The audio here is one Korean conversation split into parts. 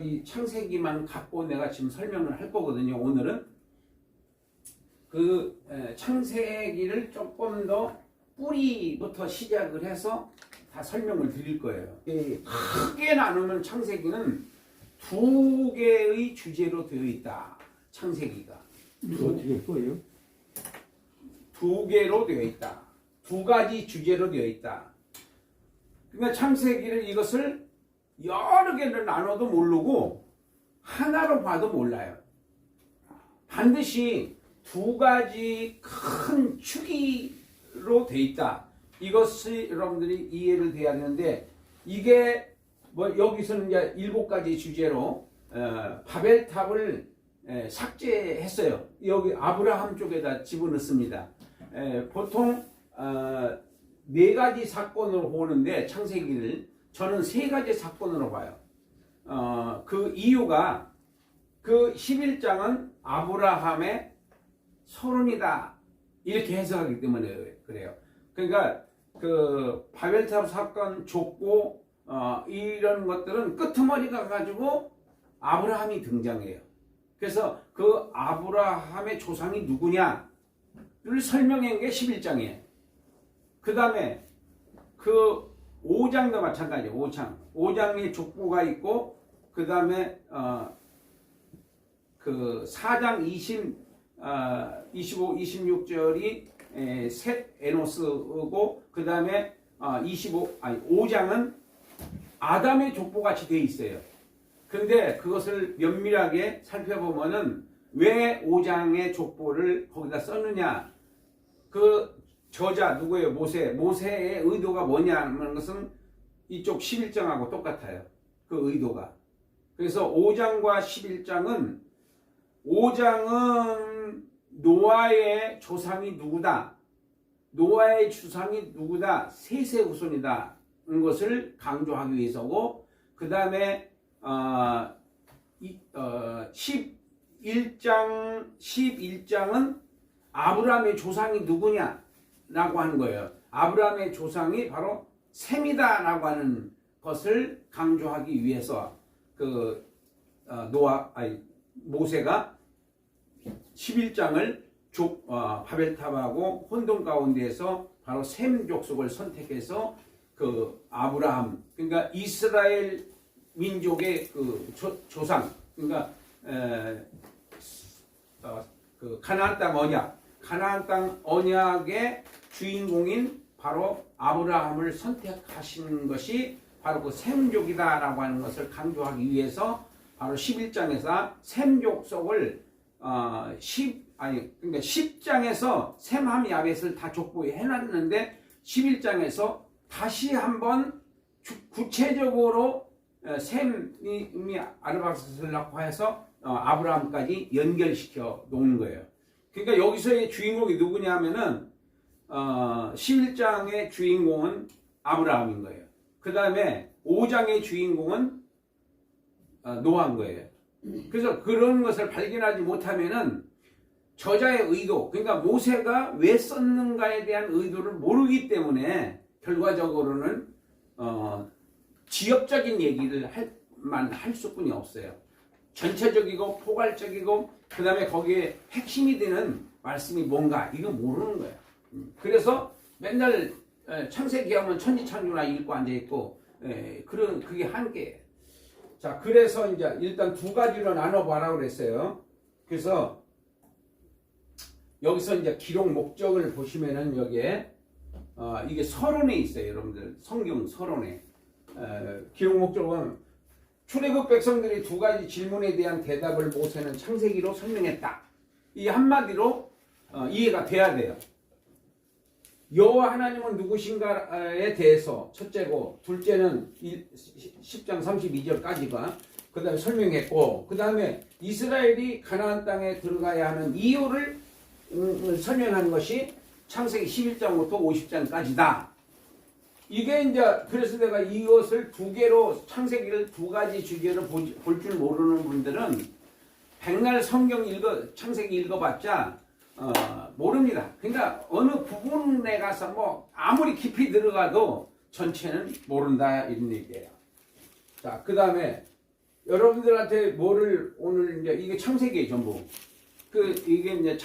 이 창세기만 갖고 내가 지금 설명을 할 거거든요. 오늘은 그 창세기를 조금 더 뿌리부터 시작을 해서 다 설명을 드릴 거예요. 크게 나누면 창세기는 두 개의 주제로 되어 있다. 창세기가 어떻게 할 거예요? 두 개로 되어 있다. 두 가지 주제로 되어 있다. 그러니까 창세기를 이것을 여러 개를 나눠도 모르고 하나로 봐도 몰라요. 반드시 두 가지 큰 축으로 되어 있다. 이것을 여러분들이 이해를 해야 하는데, 이게 뭐 여기서는 이제 7가지 주제로 바벨탑을 삭제했어요. 여기 아브라함 쪽에다 집어넣습니다. 보통 4가지 사건으로 보는데 창세기를 저는 3가지 사건으로 봐요. 그 이유가 그 11장은 아브라함의 서론이다 이렇게 해석하기 때문에 그래요. 그러니까 그 바벨탑 사건 족보 이런 것들은 끄트머리가 가지고 아브라함이 등장해요. 그래서 그 아브라함의 조상이 누구냐를 설명한 게 11장이에요. 그 다음에 그 5장도 마찬가지예요. 5장의 족보가 있고, 그 다음에 그 4장 25, 26절이 셋 에노스고, 그 다음에 5장은 아담의 족보같이 되어 있어요. 근데 그것을 면밀하게 살펴보면은 왜 5장의 족보를 거기다 썼느냐, 그 저자 누구예요? 모세의 의도가 뭐냐는 것은 이쪽 11장하고 똑같아요. 그 의도가. 그래서 5장과 11장은 5장은 노아의 조상이 누구다, 노아의 주상이 누구다, 셋의 후손이다 는 것을 강조하기 위해서고, 그 다음에 11장은 아브라함의 조상이 누구냐 라고 하는 거예요. 아브라함의 조상이 바로 셈이다 라고 하는 것을 강조하기 위해서 그 모세가 11장을 바벨탑하고 혼돈 가운데에서 바로 셈 족속을 선택해서 그 아브라함, 그러니까 이스라엘 민족의 그 조상, 그러니까 그 가나안 땅 언약의 주인공인 바로 아브라함을 선택하신 것이 바로 그 셈족이다라고 하는 것을 강조하기 위해서 바로 11장에서 셈족 속을 그러니까 10장에서 셈함 야벳을 다 족보에 해놨는데 11장에서 다시 한번 구체적으로 셈이 아르박스를 낳고 해서 아브라함까지 연결시켜 놓는 거예요. 그러니까 여기서의 주인공이 누구냐 하면은 11장의 주인공은 아브라함인 거예요. 그 다음에 5장의 주인공은 노아인 거예요. 그래서 그런 것을 발견하지 못하면은 저자의 의도, 그러니까 모세가 왜 썼는가에 대한 의도를 모르기 때문에 결과적으로는 지역적인 얘기를 할 수뿐이 없어요. 전체적이고 포괄적이고, 그 다음에 거기에 핵심이 되는 말씀이 뭔가 이거 모르는 거예요. 그래서 맨날 창세기 하면 천지창조나 읽고 앉아있고, 그게 한계예요. 자, 그래서 이제 일단 두 가지로 나눠봐라 그랬어요. 그래서 여기서 이제 기록 목적을 보시면은 여기에 이게 서론에 있어요. 여러분들 성경 서론에 기록 목적은 출애굽 백성들이 두 가지 질문에 대한 대답을 모세는 창세기로 설명했다. 이 한마디로 이해가 돼야 돼요. 여호와 하나님은 누구신가에 대해서 첫째고, 둘째는 10장 32절까지가 그 다음에 설명했고, 그 다음에 이스라엘이 가나안 땅에 들어가야 하는 이유를 설명한 것이 창세기 11장부터 50장까지다. 이게 이제 그래서 내가 이것을 두 개로, 창세기를 두 가지 주제로 볼 줄 모르는 분들은 백날 창세기 읽어봤자 모릅니다. 그러니까 어느 부분에 가서 뭐 아무리 깊이 들어가도 전체는 모른다 이런 얘기예요. 자, 그 다음에 여러분들한테 뭐를 오늘 이제 이게 창세기에 전부 이게 이제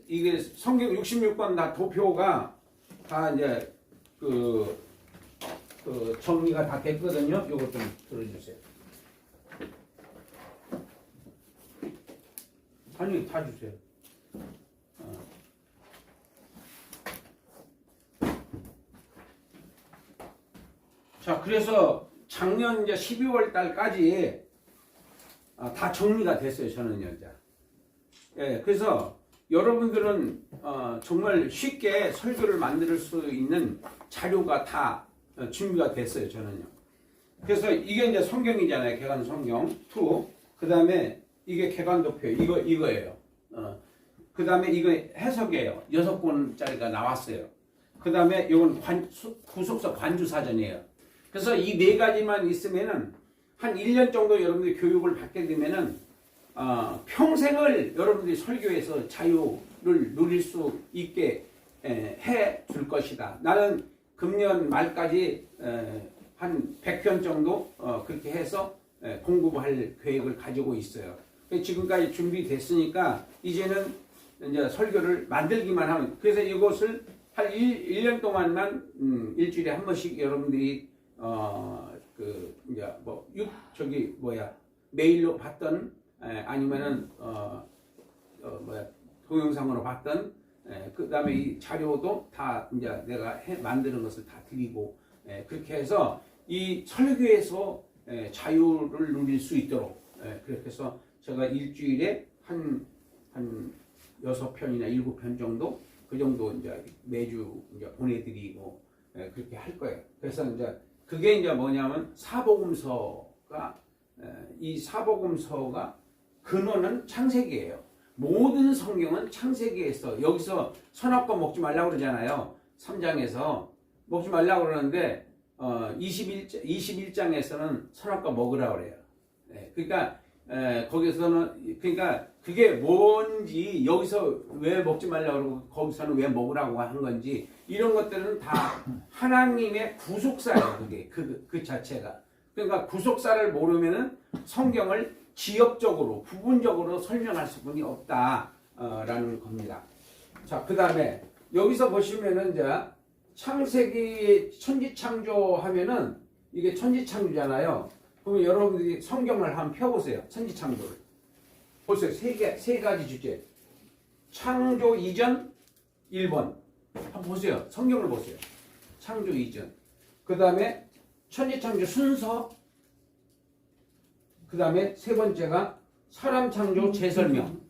이게 성경 66권 다 도표가 다 이제 정리가 다 됐거든요. 요것 좀 들어주세요. 아니 다 주세요. 자, 그래서 작년 이제 12월 달까지 다 정리가 됐어요. 저는요, 이제. 예, 그래서 여러분들은 정말 쉽게 설교를 만들 수 있는 자료가 다 준비가 됐어요. 저는요. 그래서 이게 이제 성경이잖아요. 개관 성경 2. 그 다음에 이게 개관도표 이거예요. 그 다음에 이거 해석이에요. 6권짜리가 나왔어요. 그 다음에 이건 구속서 관주사전이에요. 그래서 이 4가지만 있으면은 한 1년 정도 여러분들이 교육을 받게 되면은 평생을 여러분들이 설교에서 자유를 누릴 수 있게 해 줄 것이다. 나는 금년 말까지 한 100편 정도 그렇게 해서 공부할 계획을 가지고 있어요. 지금까지 준비됐으니까 이제는 이제 설교를 만들기만 하면, 그래서 이것을 한 1년 동안만 일주일에 한 번씩 여러분들이 이제 메일로 받던 아니면은 동영상으로 받던 그 다음에 이 자료도 다 이제 내가 만드는 것을 다 드리고 그렇게 해서 이 설교에서 자유를 누릴 수 있도록 그렇게 해서 제가 일주일에 한 6편이나 7편 정도 그 정도 이제 매주 이제 보내드리고 그렇게 할 거예요. 그래서 이제 그게 이제 뭐냐면 사복음서가 이 사복음서가 근원은 창세기예요. 모든 성경은 창세기에서 여기서 선악과 먹지 말라고 그러잖아요. 3장에서 먹지 말라고 그러는데 21장에서는 선악과 먹으라고 그래요. 그러니까 거기서는 그러니까 그게 뭔지 여기서 왜 먹지 말라고 그러고 거기서는 왜 먹으라고 한 건지 이런 것들은 다 하나님의 구속사예요. 그게 그 자체가. 그러니까 구속사를 모르면은 성경을 지역적으로 부분적으로 설명할 수뿐이 없다라는 겁니다. 자, 그 다음에 여기서 보시면은 이제 창세기 천지창조하면은 이게 천지창조잖아요. 그러면 여러분들이 성경을 한번 펴보세요. 천지창조를 보세요. 세 가지 주제. 창조 이전 1번 한번 보세요. 성경을 보세요. 창조 이전. 그 다음에 천지창조 순서. 그 다음에 세 번째가 사람 창조 재설명.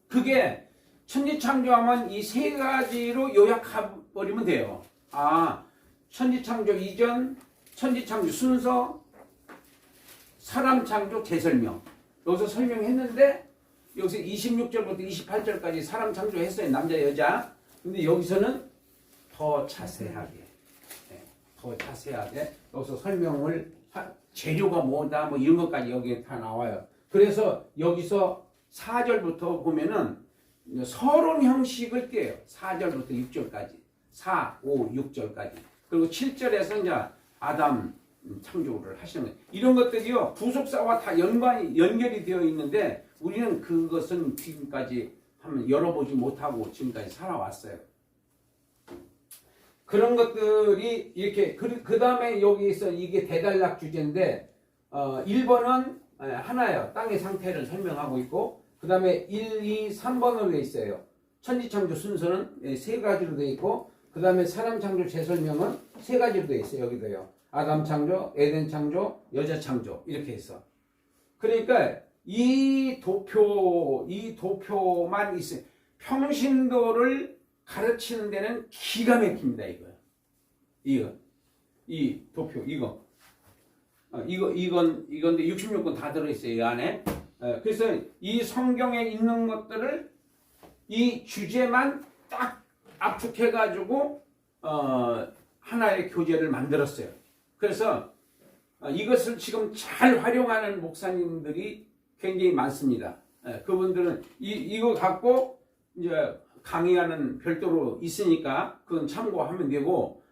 그게 천지창조하면 이 세 가지로 요약해버리면 돼요. 천지창조 이전, 천지창조 순서, 사람 창조 재설명. 여기서 설명했는데 여기서 26절부터 28절까지 사람 창조했어요. 남자 여자. 근데 여기서는 더 자세하게 여기서 설명을 재료가 뭐다 뭐 이런 것까지 여기에 다 나와요. 그래서 여기서 4절부터 보면은 서론 형식을 띄어요. 4절부터 6절까지 4, 5, 6절까지 그리고 7절에서 이제 아담 창조를 하시는 거예요. 이런 것들이요 구속사와 다 연결이 되어 있는데 우리는 그것은 지금까지 한번 열어보지 못하고 지금까지 살아왔어요. 그런 것들이 이렇게 그 다음에 여기서 이게 대단락 주제인데 1번은 하나예요. 땅의 상태를 설명하고 있고 그 다음에 1, 2, 3번으로 되어 있어요. 천지창조 순서는 세 가지로 되어 있고 그 다음에 사람 창조 재설명은 세 가지로 되어 있어요. 여기도요. 아담 창조, 에덴 창조, 여자 창조 이렇게 해서 그러니까 이 도표만 있어요. 평신도를 가르치는 데는 기가 막힙니다. 이 도표 이건데 66권 다 들어있어요. 이 안에. 그래서 이 성경에 있는 것들을 이 주제만 딱 압축해가지고 하나의 교재를 만들었어요. 그래서 이것을 지금 잘 활용하는 목사님들이 굉장히 많습니다. 그분들은 이거 갖고 이제 강의하는 별도로 있으니까 그건 참고하면 되고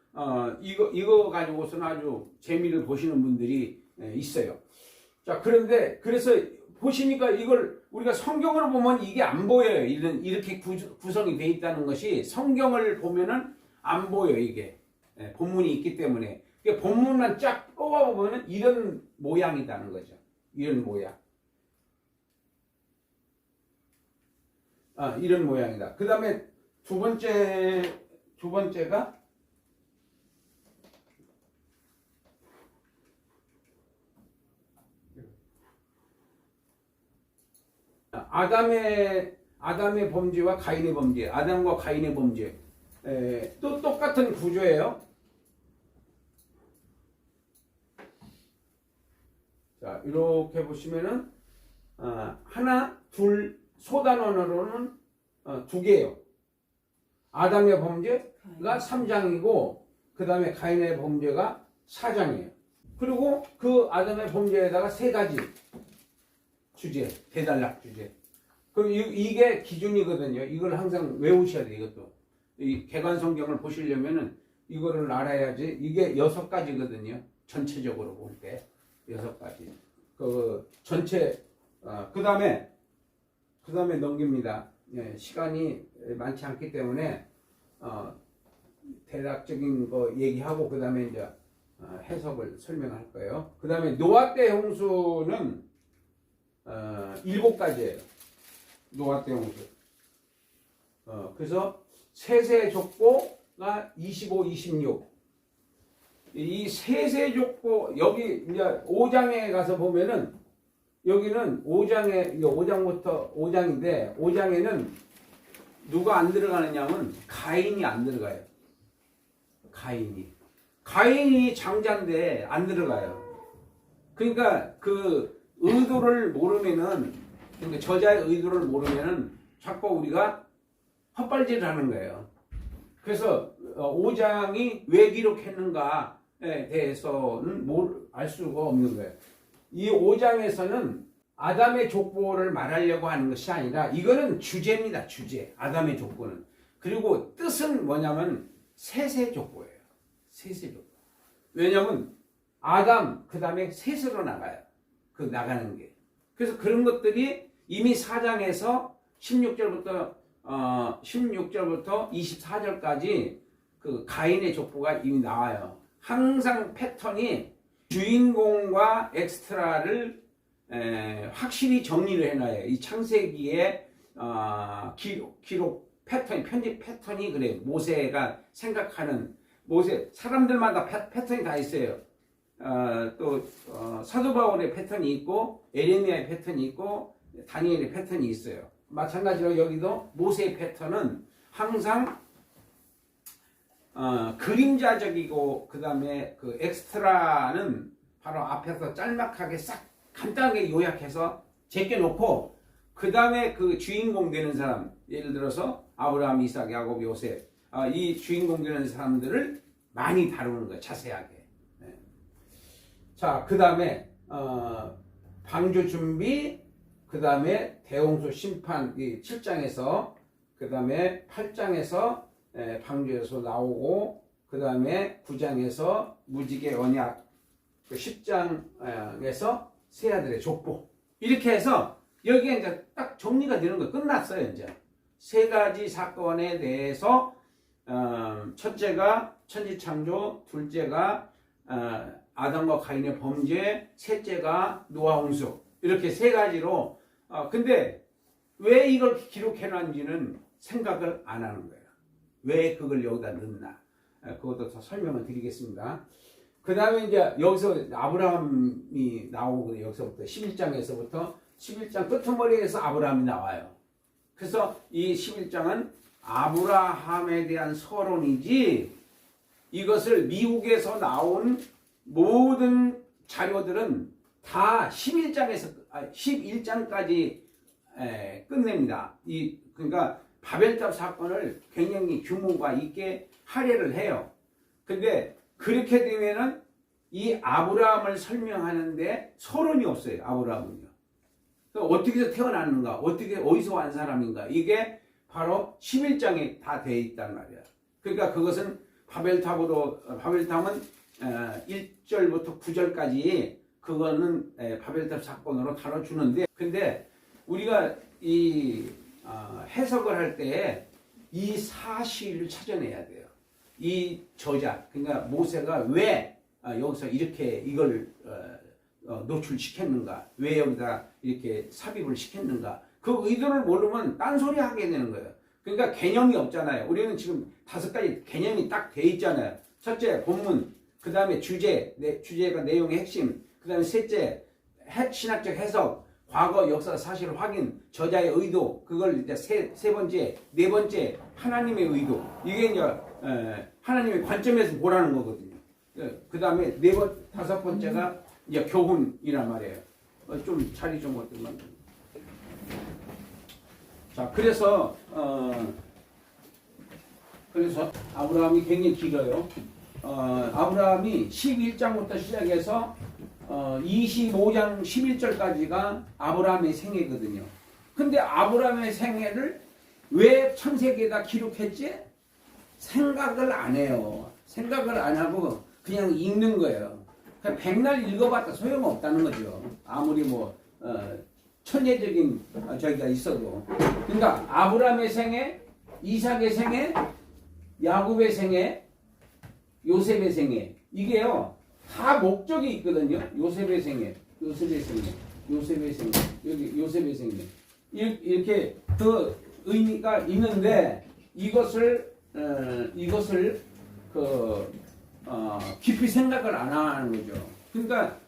이거 가지고서는 아주 재미를 보시는 분들이 있어요. 자, 그런데 그래서 보시니까 이걸 우리가 성경으로 보면 이게 안 보여요. 이렇게 구성이 돼 있다는 것이 성경을 보면은 안 보여 이게. 본문이 있기 때문에. 본문만 쫙 뽑아보면은 이런 모양이라는 거죠. 이런 모양. 이런 모양이다. 그 다음에 두 번째가 아담의 범죄와 가인의 범죄, 아담과 가인의 범죄. 또 똑같은 구조예요. 자, 이렇게 보시면은 하나, 둘, 소단원으로는 두 개예요. 아담의 범죄가 3장이고 그 다음에 가인의 범죄가 4장이에요. 그리고 그 아담의 범죄에다가 세 가지 주제, 대단락 주제. 그럼 이게 기준이거든요. 이걸 항상 외우셔야 돼요. 이것도. 이 개관성경을 보시려면은 이거를 알아야지. 이게 6가지거든요. 전체적으로 볼 때. 6가지. 그 전체, 그 다음에 넘깁니다. 시간이 많지 않기 때문에, 대략적인 거 얘기하고, 그 다음에 이제, 해석을 설명할 거예요. 그 다음에 노아 때 홍수는, 7가지예요. 노아 때 홍수. 그래서 세세 족보가 25, 26. 이 세세 족보, 여기 이제 5장에 가서 보면은, 여기는 5장부터 5장인데, 5장에는 누가 안 들어가느냐면 가인이 안 들어가요. 가인이 장자인데 안 들어가요. 그러니까 그 의도를 모르면은, 그러니까 저자의 의도를 모르면은 자꾸 우리가 헛발질을 하는 거예요. 그래서 5장이 왜 기록했는가에 대해서는 알 수가 없는 거예요. 이 5장에서는 아담의 족보를 말하려고 하는 것이 아니라 이거는 주제입니다. 주제. 아담의 족보는. 그리고 뜻은 뭐냐면 셋의 족보예요. 셋의 족보. 왜냐면 아담 그 다음에 셋으로 나가요. 그 나가는 게. 그래서 그런 것들이 이미 4장에서 16절부터 24절까지 그 가인의 족보가 이미 나와요. 항상 패턴이 주인공과 엑스트라를 확실히 정리를 해놔요. 이 창세기의 기록 패턴, 편집 패턴이 그래요. 모세가 생각하는 사람들마다 패턴이 다 있어요. 또 사도 바울의 패턴이 있고 에레미야의 패턴이 있고 다니엘의 패턴이 있어요. 마찬가지로 여기도 모세의 패턴은 항상 그림자적이고 그 다음에 그 엑스트라는 바로 앞에서 짤막하게 싹 간단하게 요약해서 제껴놓고 그 다음에 그 주인공 되는 사람, 예를 들어서 아브라함, 이삭, 야곱, 요셉, 이 주인공 되는 사람들을 많이 다루는 거예요. 자세하게. 네. 자, 그 다음에 방주 준비, 그 다음에 대홍수 심판, 이 7장에서 그 다음에 8장에서 방주에서 나오고 그 다음에 9장에서 무지개 언약, 10장에서 세 아들의 족보. 이렇게 해서 여기에 이제 딱 정리가 되는 거 끝났어요. 이제 세 가지 사건에 대해서 첫째가 천지창조, 둘째가 아담과 가인의 범죄, 셋째가 노아 홍수. 이렇게 세 가지로. 근데 왜 이걸 기록해놨는지는 생각을 안 하는 거예요. 왜 그걸 여기다 넣나? 그것도 더 설명을 드리겠습니다. 그 다음에 이제 여기서 아브라함이 나오고, 여기서부터 11장에서부터 11장 끄트머리에서 아브라함이 나와요. 그래서 이 11장은 아브라함에 대한 서론이지, 이것을 미국에서 나온 모든 자료들은 다 11장까지 끝냅니다. 그러니까 바벨탑 사건을 굉장히 규모가 있게 할애를 해요. 근데 그렇게 되면은 이 아브라함을 설명하는데 서론이 없어요. 아브라함은요. 어떻게 해서 태어났는가? 어디서 온 사람인가? 이게 바로 11장에 다 돼 있단 말이야. 그러니까 그것은 바벨탑은 1절부터 9절까지 그거는 바벨탑 사건으로 다뤄주는데, 근데 우리가 이 해석을 할 때 이 사실을 찾아내야 돼요. 이 저자, 그러니까 모세가 왜 여기서 이렇게 이걸 노출시켰는가, 왜 여기다 이렇게 삽입을 시켰는가, 그 의도를 모르면 딴소리 하게 되는 거예요. 그러니까 개념이 없잖아요. 우리는 지금 5가지 개념이 딱 돼 있잖아요. 첫째, 본문, 그 다음에 주제가 내용의 핵심, 그 다음에 셋째, 신학적 해석, 과거 역사 사실 확인, 저자의 의도, 그걸 이제 세 번째, 네 번째, 하나님의 의도. 이게 이제 하나님의 관점에서 보라는 거거든요. 그 다음에 다섯 번째가 이제 교훈이란 말이에요. 좀 자리 좀 어떤가. 자, 그래서 아브라함이 굉장히 길어요. 아브라함이 11장부터 시작해서 25장 11절까지가 아브라함의 생애거든요. 근데 아브라함의 생애를 왜 창세기에다 기록했지? 생각을 안 해요. 생각을 안 하고 그냥 읽는 거예요. 그냥 백날 읽어봤자 소용없다는 거죠. 아무리 천재적인 저기가 있어도. 그러니까 아브라함의 생애, 이삭의 생애, 야곱의 생애, 요셉의 생애, 이게요 다 목적이 있거든요. 요셉의 생애, 여기 요셉의 생애, 이렇게 그 의미가 있는데 이것을 깊이 생각을 안 하는 거죠. 그러니까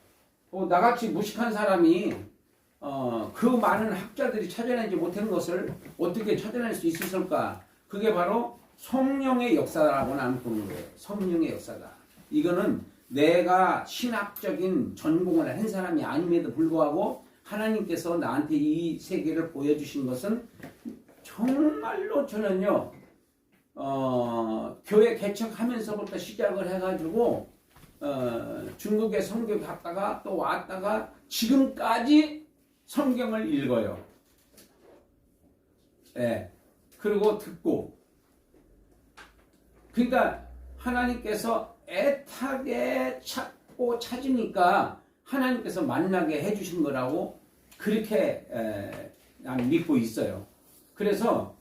나같이 무식한 사람이 그 많은 학자들이 찾아내지 못한 것을 어떻게 찾아낼 수 있었을까? 그게 바로 성령의 역사라고 나는 보는 거예요. 성령의 역사다. 이거는 내가 신학적인 전공을 한 사람이 아님에도 불구하고 하나님께서 나한테 이 세계를 보여주신 것은 정말로 저는요 교회 개척하면서부터 시작을 해가지고 중국에 선교 갔다가 또 왔다가 지금까지 성경을 읽어요. 예. 그리고 듣고. 그러니까 하나님께서 애타게 찾고 찾으니까 하나님께서 만나게 해주신 거라고 그렇게 난 믿고 있어요. 그래서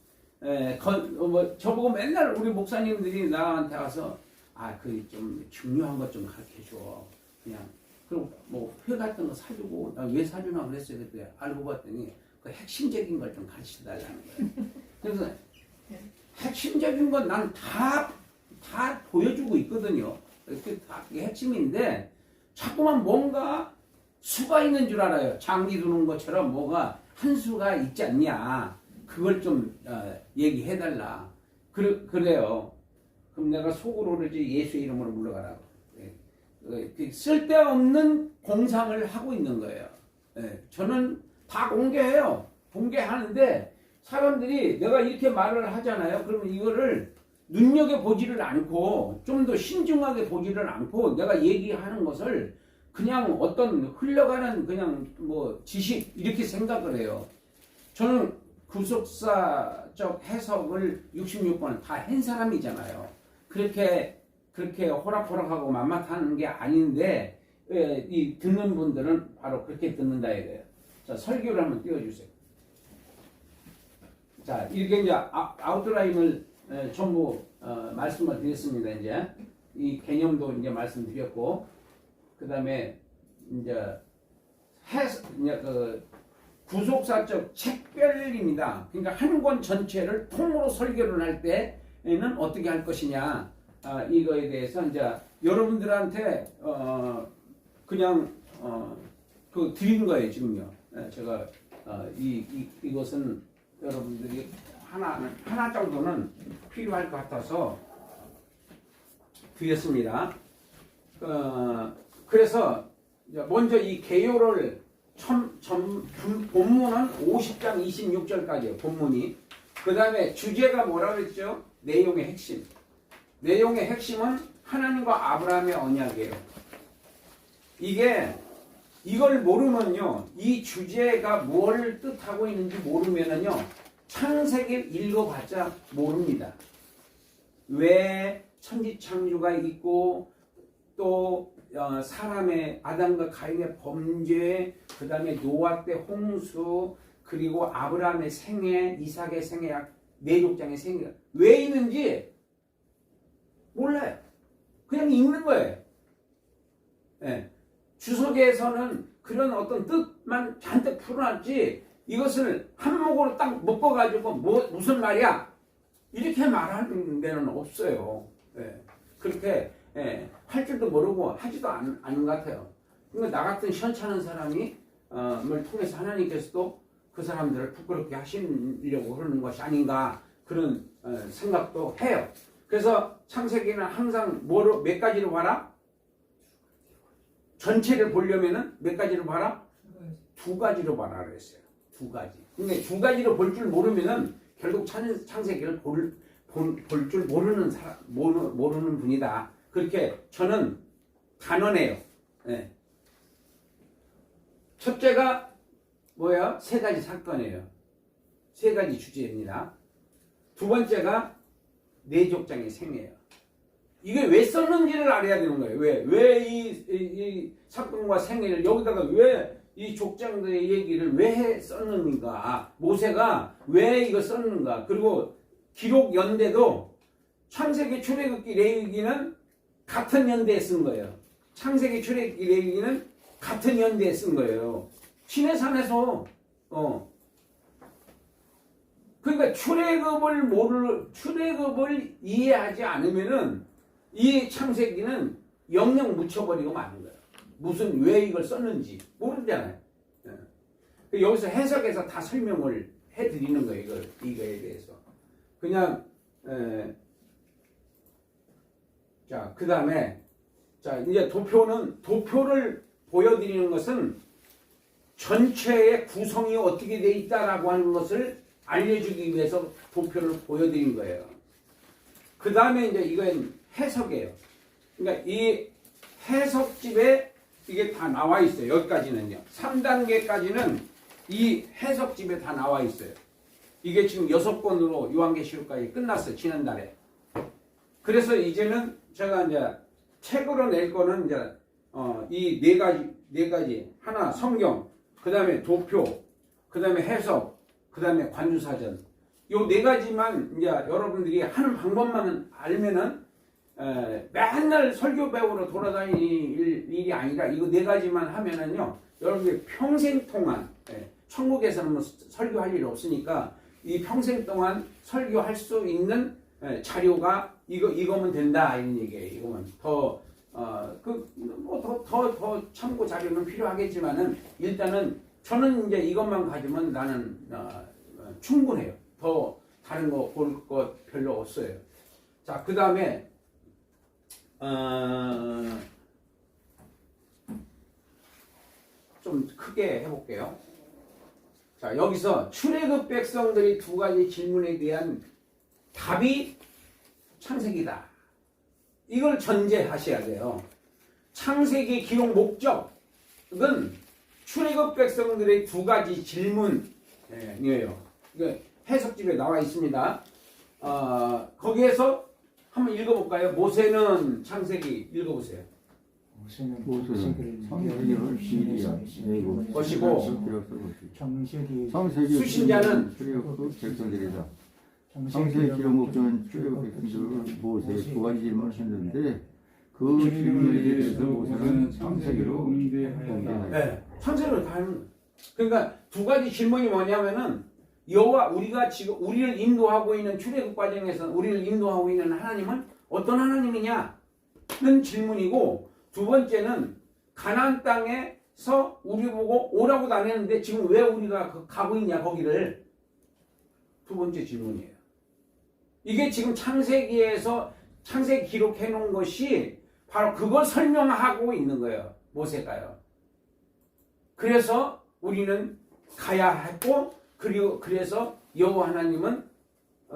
저보고 맨날 우리 목사님들이 나한테 와서 그 좀 중요한 것 좀 가르쳐줘. 그냥 그리고 회 같은 거 사주고 나 왜 사주나 그랬어요. 그때 알고 봤더니 그 핵심적인 걸 좀 가르쳐 달라는 거예요. 그래서 핵심적인 건 난 다 보여주고 있거든요. 그게 핵심인데 자꾸만 뭔가 수가 있는 줄 알아요. 장기 두는 것처럼 뭐가 한 수가 있지 않냐. 그걸 좀 얘기해달라. 그래요. 그럼 내가 속으로 그러지 예수의 이름으로 물러가라고. 쓸데없는 공상을 하고 있는 거예요. 저는 다 공개해요. 공개하는데 사람들이 내가 이렇게 말을 하잖아요. 그러면 이거를 눈여겨보지를 않고 좀 더 신중하게 보지를 않고 내가 얘기하는 것을 그냥 어떤 흘러가는 그냥 지식 이렇게 생각을 해요. 저는 구속사적 해석을 66번 다 한 사람이잖아요. 그렇게 호락호락하고 만막하는 게 아닌데 이 듣는 분들은 바로 그렇게 듣는다 이거예요. 자, 설교를 한번 띄워주세요. 자, 이렇게 이제 아웃라인을 전부 말씀을 드렸습니다. 이제 이 개념도 이제 말씀드렸고, 그 다음에 이제 그 구속사적 책별입니다. 그러니까 한 권 전체를 통으로 설교를 할 때에는 어떻게 할 것이냐, 이거에 대해서 이제 여러분들한테 그냥 드린 거예요 지금요. 제가 이것은 여러분들이 하나 정도는 필요할 것 같아서 드렸습니다. 그래서 먼저 이 개요를 본문은 50장 26절까지예요. 본문이. 그 다음에 주제가 뭐라고 그랬죠? 내용의 핵심. 내용의 핵심은 하나님과 아브라함의 언약이에요. 이걸 모르면요, 이 주제가 뭘 뜻하고 있는지 모르면은요, 창세기를 읽어봤자 모릅니다. 왜 천지창조가 있고 또 사람의 아담과 가인의 범죄, 그 다음에 노아 때 홍수, 그리고 아브라함의 생애, 이삭의 생애, 내족장의 생애 왜 있는지 몰라요. 그냥 읽는 거예요. 네. 주석에서는 그런 어떤 뜻만 잔뜩 풀어놨지 이것을 한목으로 딱 묶어가지고 무슨 말이야 이렇게 말하는 데는 없어요. 네. 그렇게 할 줄도 모르고 하지도 않은 것 같아요. 그러니까 나 같은 시원찮은 사람이 을 통해서 하나님께서도 그 사람들을 부끄럽게 하시려고 그러는 것이 아닌가 그런 생각도 해요. 그래서 창세기는 항상 몇 가지로 봐라? 전체를 보려면은 몇 가지로 봐라? 두 가지로 봐라 그랬어요. 두 가지. 근데 두 가지로 볼 줄 모르면은 결국 창세기를 볼 줄 모르는 분이다. 그렇게 저는 단언해요. 네. 첫째가 뭐야? 세 가지 사건이에요. 세 가지 주제입니다. 두 번째가 내족장의 생애예요. 이게 왜 썼는지를 알아야 되는 거예요. 왜 이 사건과 생애를 여기다가 왜 이 족장들의 얘기를 왜 썼는가? 모세가 왜 이거 썼는가? 그리고 기록 연대도 창세기, 출애굽기, 레위기는 같은 연대에 쓴 거예요. 창세기, 출애굽기, 레위기는 같은 연대에 쓴 거예요. 시내산에서 그러니까 출애굽을 이해하지 않으면은 이 창세기는 영영 묻혀버리고 마는 거예요. 무슨 왜 이걸 썼는지 모르잖아요. 여기서 해석해서 다 설명을 해드리는 거예요. 이거에 대해서 그냥 자 그 다음에 자 이제 도표를 보여드리는 것은 전체의 구성이 어떻게 돼 있다라고 하는 것을 알려주기 위해서 도표를 보여드린 거예요. 그 다음에 이제 이건 해석이에요. 그러니까 이 해석집에 이게 다 나와 있어요. 여기까지는요. 3단계까지는 이 해석집에 다 나와 있어요. 이게 지금 6권으로 요한계시록까지 끝났어요. 지난달에. 그래서 이제는 제가 이제 책으로 낼 거는 이제 이 네 가지 하나 성경, 그 다음에 도표, 그 다음에 해석, 그 다음에 관주사전. 요 네 가지만 이제 여러분들이 하는 방법만 알면은 맨날 설교 배우러 돌아다닐 일이 아니라 이거 네 가지만 하면은요 여러분들 평생 동안 천국에서는 뭐 설교할 일이 없으니까 이 평생 동안 설교할 수 있는 자료가 이거면 된다 이런 얘기예요. 이거면 더 참고 자료는 필요하겠지만은 일단은 저는 이제 이것만 가지면 나는 충분해요. 더 다른 거 볼 것 별로 없어요. 자, 그 다음에 좀 크게 해볼게요. 자, 여기서 출애굽 백성들이 두 가지 질문에 대한 답이 창세기다. 이걸 전제하셔야 돼요. 창세기 기록 목적은 출애굽 백성들의 두 가지 질문이에요. 해석집에 나와 있습니다. 거기에서 한번 읽어볼까요? 모세는 창세기 읽어보세요. 모세는 창세기를 비리야 것이고 창세기 수신자는 출애굽 백성들이다. 창세기 기록 목적은 출애굽 백성들을 모세 두 가지 질문을 했는데 그 질문에 대해서 모세는 창세기로 응대하였다. 네, 창세기로 다 하는 거예요. 그러니까 두 가지 질문이 뭐냐면은 여호와 우리가 지금 우리를 인도하고 있는 출애굽 과정에서 우리를 인도하고 있는 하나님은 어떤 하나님이냐는 질문이고 두 번째는 가나안 땅에서 우리 보고 오라고 다녔는데 지금 왜 우리가 가고 있냐 거기를 두 번째 질문이에요. 이게 지금 창세기에서 창세기 기록해 놓은 것이 바로 그걸 설명하고 있는 거예요. 모세가요. 그래서 우리는 가야 했고 그리고 그래서 여호와 하나님은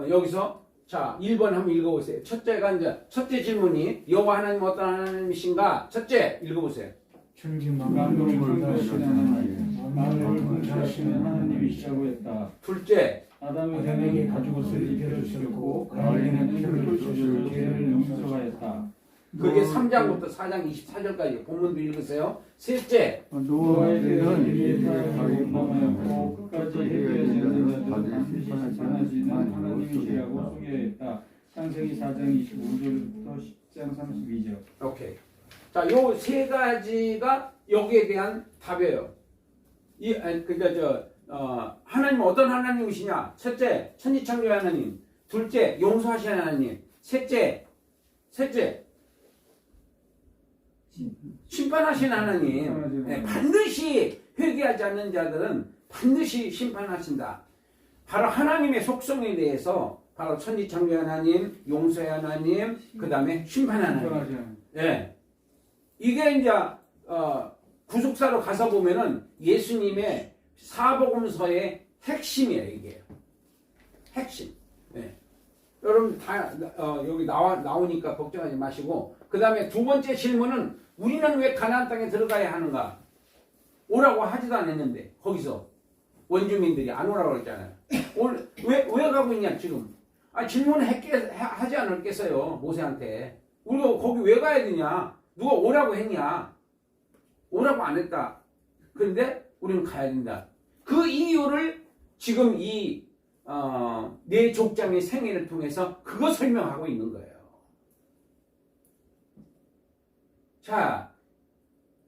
여기서 자 1번 한번 읽어보세요. 첫째 질문이 여호와 하나님 어떤 하나님이신가? 첫째 읽어보세요. 천지만물을 다스리는 만물을 통치하시는 하나님이시라고 했다. 둘째, 아담이 뱀에게 가죽옷을 입혀주셨고 가을에는 흙을 주시고 죄를 용서하였다. 그게 3장부터 4장 24절까지 본문도 읽으세요. 셋째, 노아에 대한 노아에는 일에 일에 대하여 대하여 공감하였고 끝까지 해결되는 자들 심판하시는 하나님이시라고 소개하였다. 창세기 4장 25절부터 10장 32절. 오케이. 자, 요 세 가지가 여기에 대한 답이에요. 그러니까 하나님 어떤 하나님이시냐? 첫째, 천지창조 하나님. 둘째, 용서하시는 하나님. 셋째, 심판하시는 하나님. 네, 반드시 회개하지 않는 자들은 반드시 심판하신다. 바로 하나님의 속성에 대해서 바로 천지창조 하나님, 용서의 하나님, 그 다음에 심판하는 하나님. 예. 이게 이제 구속사로 가서 보면은 예수님의 사복음서의 핵심이에요. 이게 핵심. 예. 여러분 다 여기 나오니까 걱정하지 마시고, 그 다음에 두 번째 질문은 우리는 왜 가나안 땅에 들어가야 하는가? 오라고 하지도 않았는데 거기서 원주민들이 안 오라고 그랬잖아요. 왜 가고 있냐 지금? 질문하지 않았겠어요 모세한테. 우리가 거기 왜 가야 되냐? 누가 오라고 했냐? 오라고 안 했다. 그런데 우리는 가야 된다. 그 이유를 지금 이 네 족장의 생애를 통해서 그거 설명하고 있는 거예요. 자,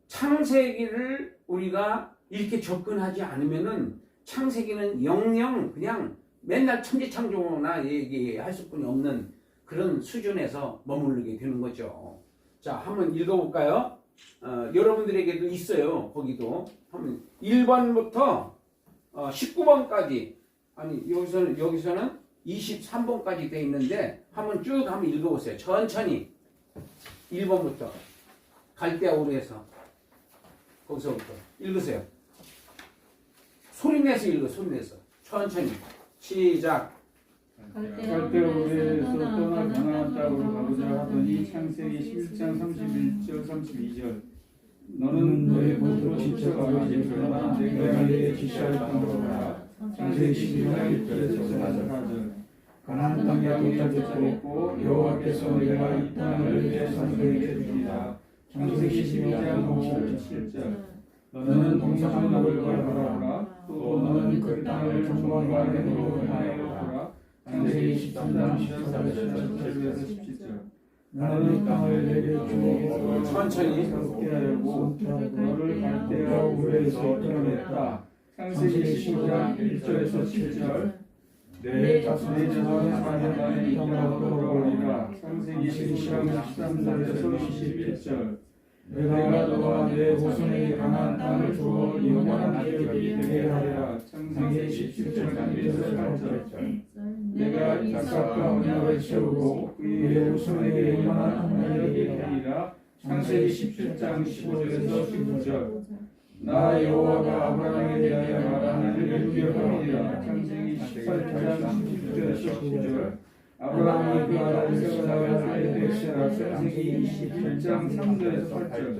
창세기를 우리가 이렇게 접근하지 않으면은 창세기는 영영 그냥 맨날 천지창조나 얘기할 수뿐이 없는 그런 수준에서 머무르게 되는 거죠. 자, 한번 읽어볼까요? 여러분들에게도 있어요. 거기도 한번 1번부터 19번까지, 아니 여기서는 23번까지 돼 있는데 한번 쭉 한번 읽어보세요. 천천히 1번부터 갈대아 우르에서 거기서부터 읽으세요. 소리내서 읽어. 소리내서 천천히 시작. 갈대아우르에서 떠나 가나안 땅으로 가고자 하더니 창세기 11장 31절 32절. 너는 너의 보트로 지쳐가 예루살렘 내가 너에게 지시할 땅으로 가라. 창세기 12장 1절에서 4절. 가나안 땅에 도착했고 여호와께서 내가 이 땅을 내 선생에게 주리라. 창세기 12장 57절. 너는 동서남북을 걸어가라. 또 너는 그 땅을 정원과 행으로 향하여라. 창세기 13장 14절에서 17절. 나는 이 땅을 내게 주고 천천히 새롭게 하려고 너를 갈대아 우르에서 끊어냈다. 창세기 15장 1절에서 7절. 내 자손의 사냥단에 이 땅으로 돌아오리라. 창세기 12장 13절에서 21절. 내가 너와 내 후손에게 강한 땅을 주어 영원한 기업이 되게 하리라. 창세기 17장 1에서 8절. 내가 이삭과 언약을 세우고 그의 후손에게 영원한 하나님이 되게 하리라. 창세기 17장 15절에서 19절. 나 여호와가 아브라함에 대하여 말한 일을 기억하리라. 창세기 18장 16절에서 19절. 아브라함이 그 아들 세우다가 아이들에게라. 창세기 27장 3절에서 8절.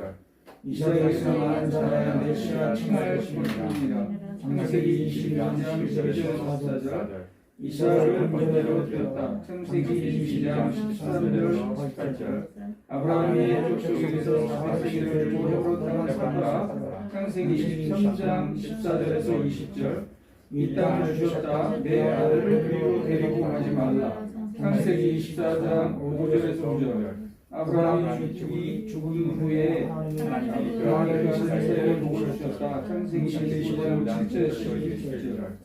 이삭에게서 낳은 자라야 내 씨가 칭하여 심으리라. 창세기 22장 1절에서 14절. 이삭을 번제로 드렸다. 창세기 22장 13절 18절. 아브라함이 족속에게서 사세기를 모적으로 땅을 잡았다. 창세기 23장 14절에서 20절. 이 땅을 주셨다. 내 아들을 그리로 데리고 가지 말라. 창세기 24장 5절에서 5절. 아브라함이 죽은 후에 그 아들과 사세를 복을 주셨다. 창세기 25장 7절에서 20절.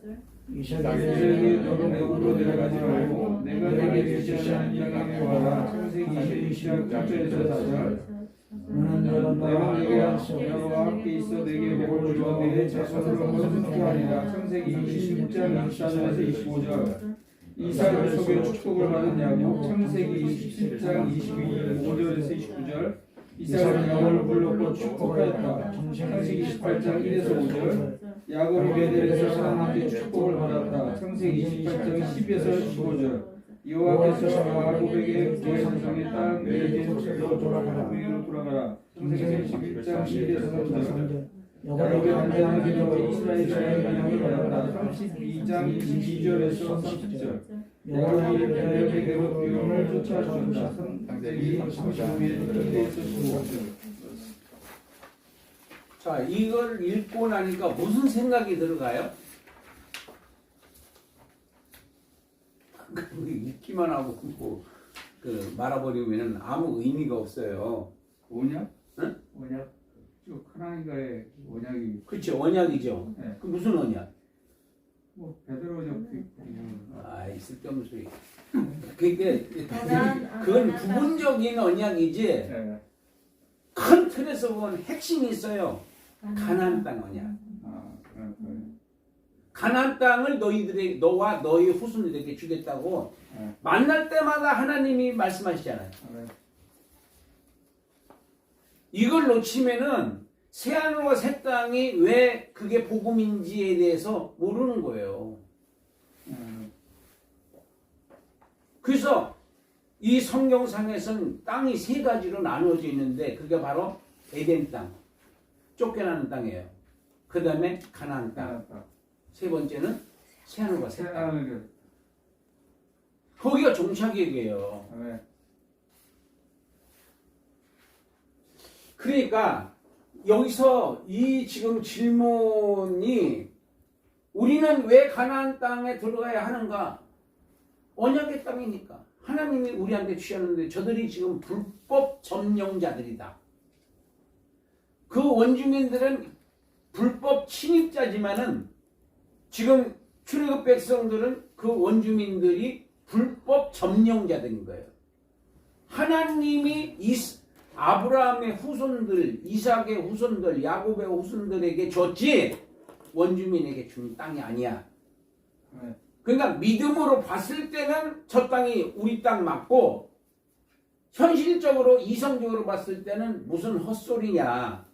이삭에게 너는 애굽으로 내려가지 말고 내가 내게 제시하는 땅에 구하라. 창세기 22장 8절에서 4절. 내가 내게 여호와 함께 있어 내게 복을 주어 내 자손을 거듭나게 하리라. 창세기 26장 24절에서 25절. 이삭을 속여 축복을 받은 야곱. 창세기 27장 25절에서 29절. 이삭은 야곱을 불렀고 축복하였다. 창세기 18장 1에서 5절. 야곱이 베델에서 하나님께 축복을 받았다. 창세기 28장 10에서 15절. 여호와께서 야곱에게 내 자손의 땅 내 족속으로 돌아가라. 창세기 21장 11에서 3절. 여러분의 간장한 기도로 이스라엘 자녀를 받았다. 32장 22절에서 30절. 여러분이 이스라엘에게 괴롭힘을 쫓아준다. 창세기 35장에 있었고. 자, 이걸 읽고 나니까 무슨 생각이 들어가요? 읽기만 하고 그 말아버리면 아무 의미가 없어요. 언약? 응? 언약? 쭉 하나님과의 언약이 그렇죠, 언약이죠. 네. 그 무슨 언약? 뭐 베드로 언약도 있고 아이, 쓸데없는 소리. 그건 부분적인 언약이지 네. 큰 틀에서 보면 핵심이 있어요. 가나안 땅 언약. 아, 그러니까요. 가나안 땅을 너와 너희 후손들에게 주겠다고 네. 만날 때마다 하나님이 말씀하시잖아요. 네. 이걸 놓치면은 새하늘과 새 땅이 왜 그게 복음인지에 대해서 모르는 거예요. 그래서 이 성경상에서는 땅이 세 가지로 나누어져 있는데 그게 바로 에덴 땅, 쫓겨나는 땅이에요. 그 다음에 가나안 땅, 세 번째는 새하늘과 새 땅. 거기가 종착역이에요. 네. 그러니까 여기서 이 지금 질문이 우리는 왜 가나안 땅에 들어가야 하는가? 언약의 땅이니까 하나님이 우리한테 주셨는데 저들이 지금 불법 점령자들이다. 그 원주민들은 불법 침입자지만은 지금 출애굽 백성들은 그 원주민들이 불법 점령자들인 거예요. 하나님이 아브라함의 후손들, 이삭의 후손들, 야곱의 후손들에게 줬지 원주민에게 준 땅이 아니야. 네. 그러니까 믿음으로 봤을 때는 저 땅이 우리 땅 맞고 현실적으로 이성적으로 봤을 때는 무슨 헛소리냐.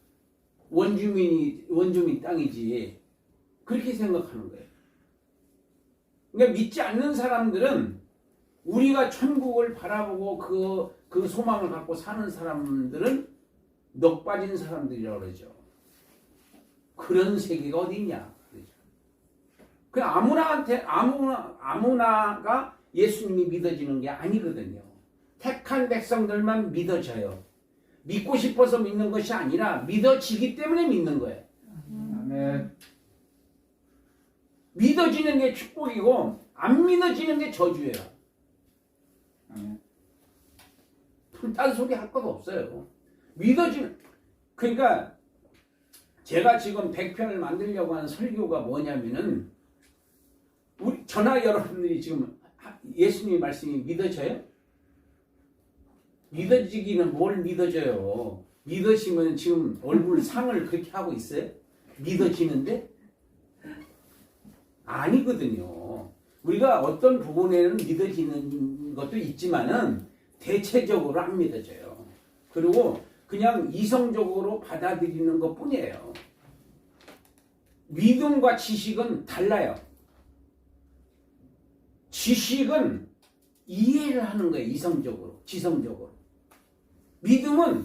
원주민 땅이지. 그렇게 생각하는 거예요. 그러니까 믿지 않는 사람들은 우리가 천국을 바라보고 그 소망을 갖고 사는 사람들은 넋 빠진 사람들이라고 그러죠. 그런 세계가 어디 있냐. 그냥 아무나가 예수님이 믿어지는 게 아니거든요. 택한 백성들만 믿어져요. 믿고 싶어서 믿는 것이 아니라 믿어지기 때문에 믿는 거예요. 아멘. 믿어지는 게 축복이고 안 믿어지는 게 저주예요. 아멘. 딴 소리 할 것도 없어요. 믿어지는, 그러니까 제가 지금 100편을 만들려고 하는 설교가 뭐냐면은 우리 전화 여러분들이 지금 예수님의 말씀이 믿어져요? 믿어지기는 뭘 믿어져요? 믿어지면 지금 얼굴 상을 그렇게 하고 있어요? 믿어지는데? 아니거든요. 우리가 어떤 부분에는 믿어지는 것도 있지만은 대체적으로 안 믿어져요. 그리고 그냥 이성적으로 받아들이는 것 뿐이에요. 믿음과 지식은 달라요. 지식은 이해를 하는 거예요. 이성적으로, 지성적으로. 믿음은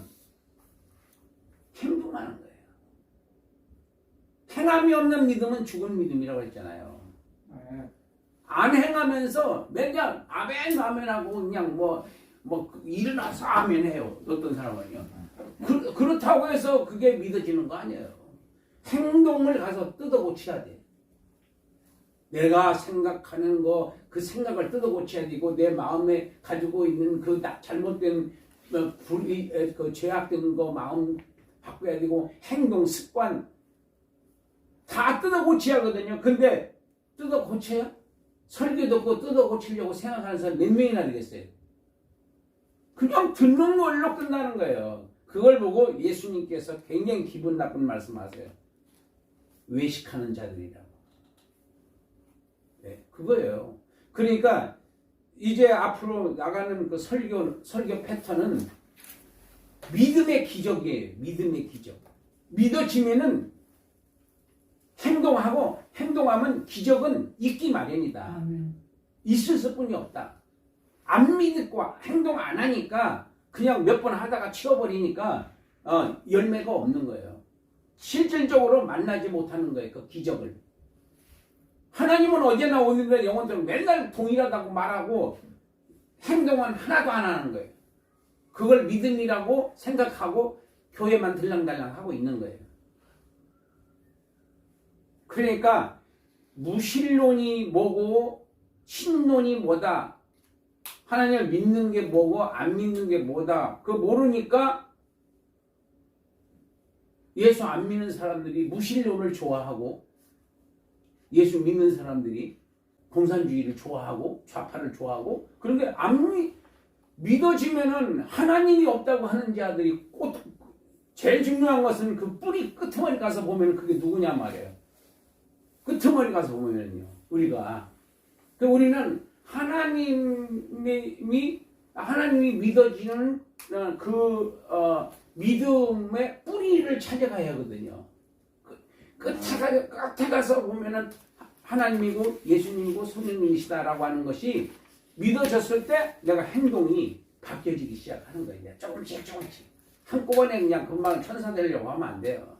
행동하는 거예요. 행함이 없는 믿음은 죽은 믿음이라고 했잖아요. 안 행하면서 맨날 아멘 아멘하고 그냥 뭐 일어나서 아멘 해요. 어떤 사람은요. 그렇다고 해서 그게 믿어지는 거 아니에요. 행동을 가서 뜯어고쳐야 돼. 내가 생각하는 거, 그 생각을 뜯어고쳐야 되고, 내 마음에 가지고 있는 그 잘못된, 그 죄악된 거 마음 바꿔야 되고, 행동, 습관, 다 뜯어고쳐야 하거든요. 근데 뜯어고쳐요? 설교 듣고 뜯어고치려고 생각하는 사람 몇 명이나 되겠어요? 그냥 듣는 걸로 끝나는 거예요. 그걸 보고 예수님께서 굉장히 기분 나쁜 말씀하세요. 외식하는 자들이라고. 네, 그거예요. 그러니까 이제 앞으로 나가는 그 설교 패턴은 믿음의 기적이에요. 믿음의 기적. 믿어지면은 행동하면 기적은 있기 마련이다. 아멘. 있을 수뿐이 없다. 안 믿고 행동 안 하니까 그냥 몇 번 하다가 치워버리니까 열매가 없는 거예요. 실질적으로 만나지 못하는 거예요. 그 기적을. 하나님은 어제나 오늘이나 영원토록 맨날 동일하다고 말하고 행동은 하나도 안 하는 거예요. 그걸 믿음이라고 생각하고 교회만 들랑달랑 하고 있는 거예요. 그러니까 무신론이 뭐고 신론이 뭐다, 하나님을 믿는 게 뭐고 안 믿는 게 뭐다, 그거 모르니까 예수 안 믿는 사람들이 무신론을 좋아하고 예수 믿는 사람들이 공산주의를 좋아하고 좌파를 좋아하고, 그런 게 안 믿어지면은 하나님이 없다고 하는 자들이 제일 중요한 것은 그 뿌리 끄트머리 가서 보면 그게 누구냐 말이에요. 끄트머리 가서 보면요, 우리가 우리는 하나님이 믿어지는 믿음의 뿌리를 찾아가야 하거든요. 끝에 가서 보면은 하나님이고 예수님이고 성령님이시다라고 하는 것이 믿어졌을 때 내가 행동이 바뀌어지기 시작하는 거예요. 조금씩 한꺼번에 그냥 금방 천사 되려고 하면 안 돼요.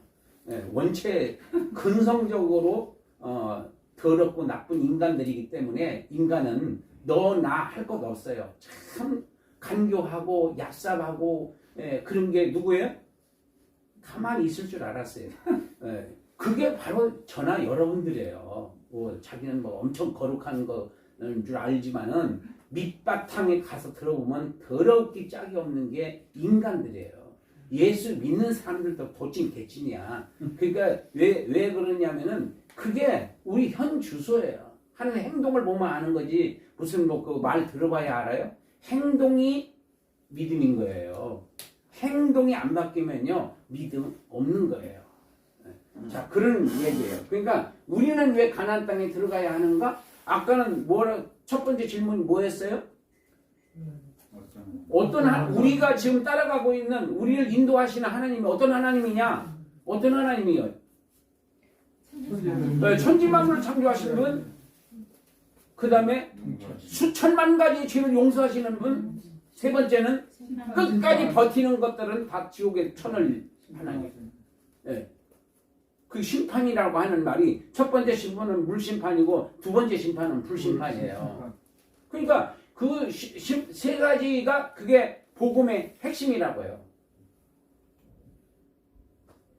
원체 근성적으로 더럽고 나쁜 인간들이기 때문에 인간은 너 나 할 것 없어요. 참 간교하고 얍삽하고 그런 게 누구예요? 가만히 있을 줄 알았어요. 그게 바로 저나 여러분들이에요. 자기는 엄청 거룩한 거인 줄 알지만은 밑바탕에 가서 들어보면 더럽기 짝이 없는 게 인간들이에요. 예수 믿는 사람들도 도찐 개찐이야. 그러니까 왜 그러냐면은 그게 우리 현 주소예요. 하는 행동을 보면 아는 거지 무슨 그 말 들어봐야 알아요? 행동이 믿음인 거예요. 행동이 안 바뀌면요 믿음 없는 거예요. 자, 그런 얘기예요. 그러니까 우리는 왜 가나안 땅에 들어가야 하는가? 아까는 첫 번째 질문이 뭐였어요? 우리가 지금 따라가고 있는 우리를 인도하시는 하나님이 어떤 하나님이냐? 어떤 하나님이요? 천지만물을 창조하시는 분, 그 다음에 수천만 가지 죄를 용서하시는 분, 세 번째는 끝까지 버티는 것들은 다 지옥의 천을 하나님. 그 심판이라고 하는 말이 첫 번째 심판은 물심판이고 두 번째 심판은 불심판이에요. 그러니까 그 세 가지가 그게 복음의 핵심이라고 해요.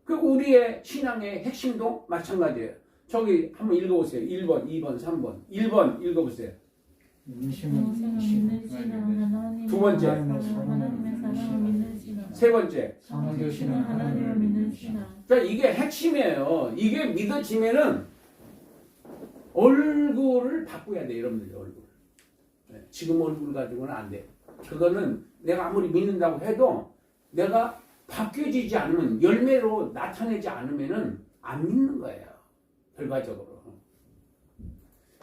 그리고 우리의 신앙의 핵심도 마찬가지예요. 저기 한번 읽어보세요. 1번, 2번, 3번. 1번 읽어보세요. 두 번째. 세 번째. 자, 이게 핵심이에요. 이게 믿어지면은 얼굴을 바꿔야 돼요, 여러분들 얼굴. 지금 얼굴 가지고는 안 돼요. 그거는 내가 아무리 믿는다고 해도 내가 바뀌어지지 않으면 열매로 나타내지 않으면은 안 믿는 거예요. 결과적으로.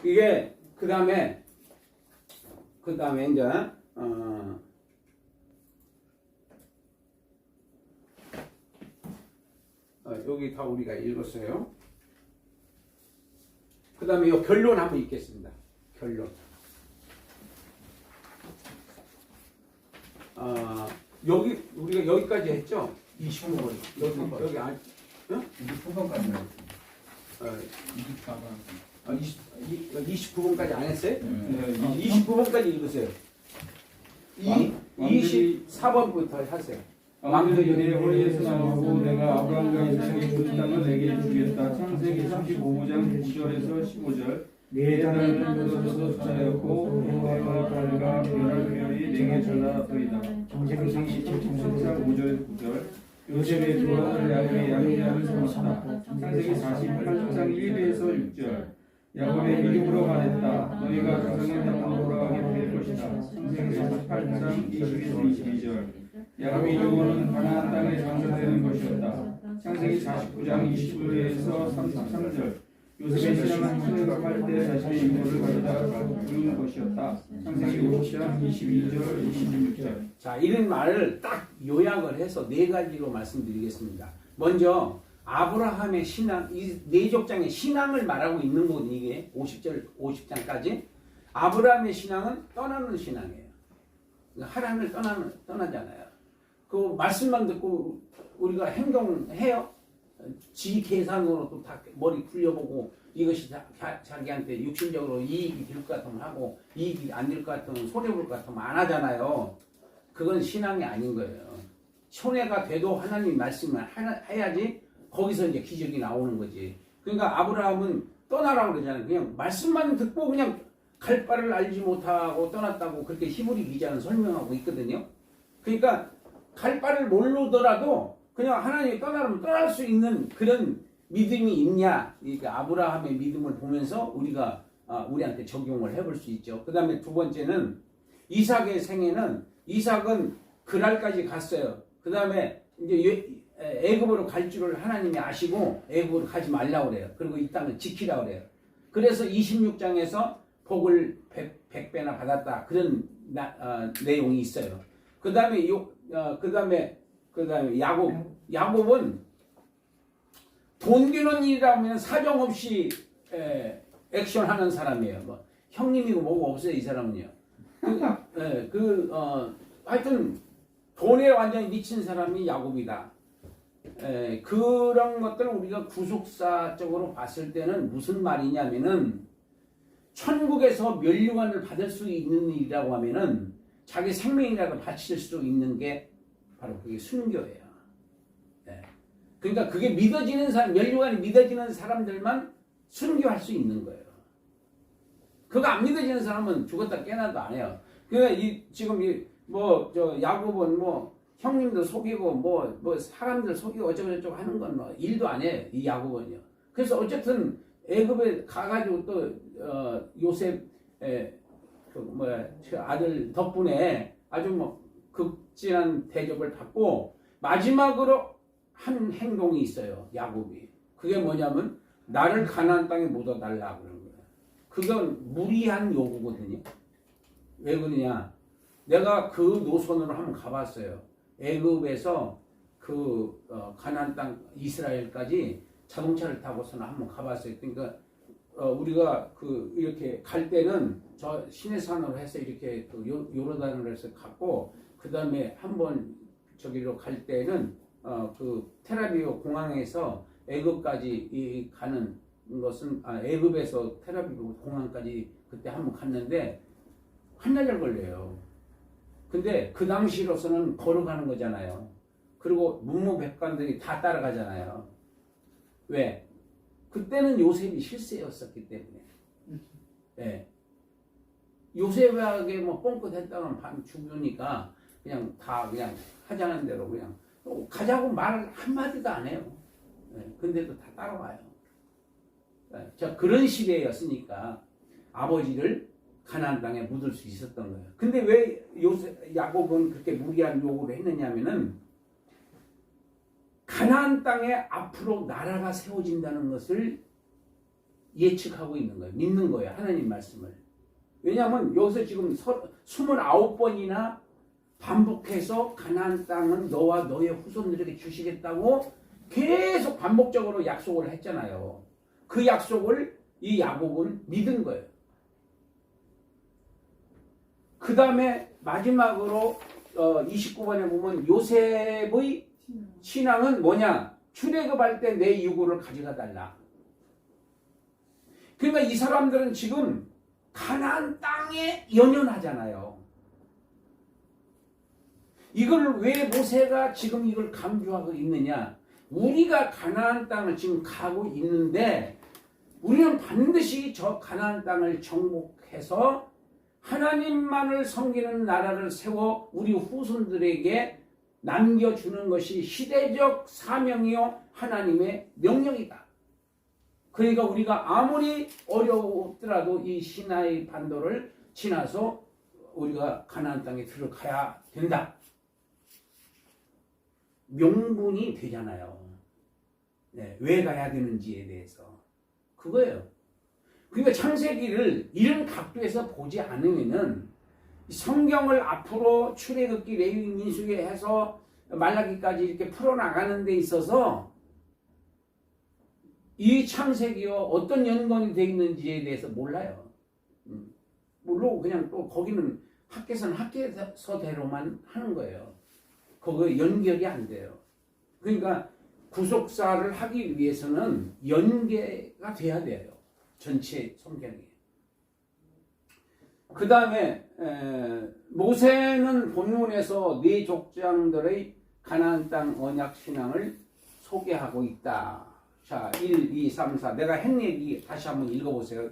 이게 그 다음에 이제 여기 다 우리가 읽었어요. 그 다음에 이 결론 한번 읽겠습니다. 결론. 여기 우리가 여기까지 했죠? 29번. 여기 안, 29번까지. 29번까지 안 했어요? 네. 29번까지 읽으세요. 24번부터 하세요. 왕들이 내 허리에서 나오고 내가 아브라함과 이삭에게 그 땅을 내게 주겠다. 창세기 35장 9절에서 15절. 내 땅을 묻어져서 숫자였고 해와 달과 별이 내게 전하더이다. 창세기 27장 5절에서 9절. 요셉의 두 아들 야곱의 양자를 세웠다. 창세기 48장 1에서 6절. 야곱의 미국으로 말했다. 너희가 가정의 땅으로 돌아가게 될 것이다. 창세기 48장 20에서 22절. 야곱이 요원은 가나안 땅에 장사되는 것이었다. 창세기 49장 29절에서 33절. 요셉의 신랑은 출애굽할 때 자신의 이모를 가져다가 부른 것이었다. 창세기 50장 22절 26절. 자, 이런 말을 딱 요약을 해서 네 가지로 말씀드리겠습니다. 먼저 아브라함의 신앙, 이 네 족장의 신앙을 말하고 있는 거거든요. 이게 50장까지. 아브라함의 신앙은 떠나는 신앙이에요. 하나님을 떠나잖아요. 그 말씀만 듣고 우리가 행동해요. 지 계산으로 또 다 머리 굴려보고 이것이 자기한테 육신적으로 이익이 될 것 같으면 하고 이익이 안 될 것 같으면 손해볼 것 같으면 안 하잖아요. 그건 신앙이 아닌 거예요. 손해가 돼도 하나님 말씀을 해야지 거기서 이제 기적이 나오는 거지. 그러니까 아브라함은 떠나라고 그러잖아요. 그냥 말씀만 듣고 그냥 갈 바를 알지 못하고 떠났다고 그렇게 히브리 기자는 설명하고 있거든요. 그러니까 갈 바를 모르더라도 그냥 하나님이 떠나면 떠날 수 있는 그런 믿음이 있냐. 그러니까 아브라함의 믿음을 보면서 우리가 우리한테 적용을 해볼 수 있죠. 그 다음에 두 번째는 이삭의 생애는 이삭은 그랄까지 갔어요. 그 다음에 이제 애굽으로 갈 줄을 하나님이 아시고 애굽으로 가지 말라고 그래요. 그리고 이 땅을 지키라고 그래요. 그래서 26장에서 복을 100배나 받았다. 그런 내용이 있어요. 그 다음에 야곱은 돈 되는 일이라면 사정없이 액션하는 사람이에요. 뭐 형님이고 뭐고 없어요, 이 사람은요. 하여튼 돈에 완전히 미친 사람이 야곱이다. 그런 것들을 우리가 구속사적으로 봤을 때는 무슨 말이냐면은 천국에서 면류관을 받을 수 있는 일이라고 하면은 자기 생명이라도 바칠 수 있는 게 바로 그게 순교예요. 그러니까 그게 믿어지는 사람, 면류관이 믿어지는 사람들만 순교할 수 있는 거예요. 그거 안 믿어지는 사람은 죽었다 깨나도 안 해요. 그러니까 야곱은 형님들 속이고 사람들 속이고 어쩌고저쩌고 하는 건 일도 안 해. 이 야곱은요. 그래서 어쨌든 애굽에 가가지고 또 요셉 그 아들 덕분에 아주 극진한 대접을 받고 마지막으로 한 행동이 있어요. 야곱이. 그게 뭐냐면 나를 가나안 땅에 묻어달라 그러는 거예요. 그건 무리한 요구거든요. 왜 그러냐? 내가 그 노선으로 한번 가봤어요. 애굽에서 가나안 땅 이스라엘까지 자동차를 타고서는 한번 가봤어요. 그러니까 우리가 이렇게 갈 때는 저 시내산으로 해서 이렇게 요르단으로 해서 갔고 그 다음에 한번 저기로 갈 때는 테라비브 공항에서 애굽까지 가는 것은 애굽에서 테라비브 공항까지 그때 한번 갔는데 한나절 걸려요. 근데 그 당시로서는 걸어가는 거잖아요. 그리고 문무백관들이 다 따라가잖아요. 왜? 그때는 요셉이 실세였었기 때문에. 네. 요셉에게 뻥끗했다면 반 죽으니까 그냥 하자는 대로 그냥 가자고 말 한마디도 안 해요. 네. 근데도 다 따라와요. 네. 자, 그런 시대였으니까 아버지를 가나안 땅에 묻을 수 있었던 거예요. 근데 왜 야곱은 그렇게 무리한 요구를 했느냐면은 가나안 땅에 앞으로 나라가 세워진다는 것을 예측하고 있는 거예요. 믿는 거예요. 하나님 말씀을. 왜냐하면 여기서 지금 29번이나 반복해서 가나안 땅은 너와 너의 후손들에게 주시겠다고 계속 반복적으로 약속을 했잖아요. 그 약속을 이 야곱은 믿은 거예요. 그 다음에 마지막으로 29번에 보면 요셉의 신앙은 뭐냐? 출애굽할 때 내 유고를 가져가 달라. 그러니까 이 사람들은 지금 가나안 땅에 연연하잖아요. 이걸 왜 모세가 지금 이걸 강조하고 있느냐? 우리가 가나안 땅을 지금 가고 있는데 우리는 반드시 저 가나안 땅을 정복해서 하나님만을 섬기는 나라를 세워 우리 후손들에게 남겨주는 것이 시대적 사명이요 하나님의 명령이다. 그러니까 우리가 아무리 어려웠더라도 이 시나이 반도를 지나서 우리가 가나안 땅에 들어가야 된다. 명분이 되잖아요. 네, 왜 가야 되는지에 대해서. 그거예요. 그러니까 창세기를 이런 각도에서 보지 않으면은 성경을 앞으로 출애굽기, 레위기, 민수기 해서 말라기까지 이렇게 풀어나가는 데 있어서 이 창세기와 어떤 연관이 되어 있는지에 대해서 몰라요. 모르고 그냥 또 거기는 학계서는 학계서대로만 하는 거예요. 그거 연결이 안 돼요. 그러니까 구속사를 하기 위해서는 연계가 돼야 돼요. 전체 성경이. 그 다음에 모세는 본문에서 네 족장들의 가나안 땅 언약 신앙을 소개하고 있다. 자, 1, 2, 3, 4. 내가 한 얘기 다시 한번 읽어보세요.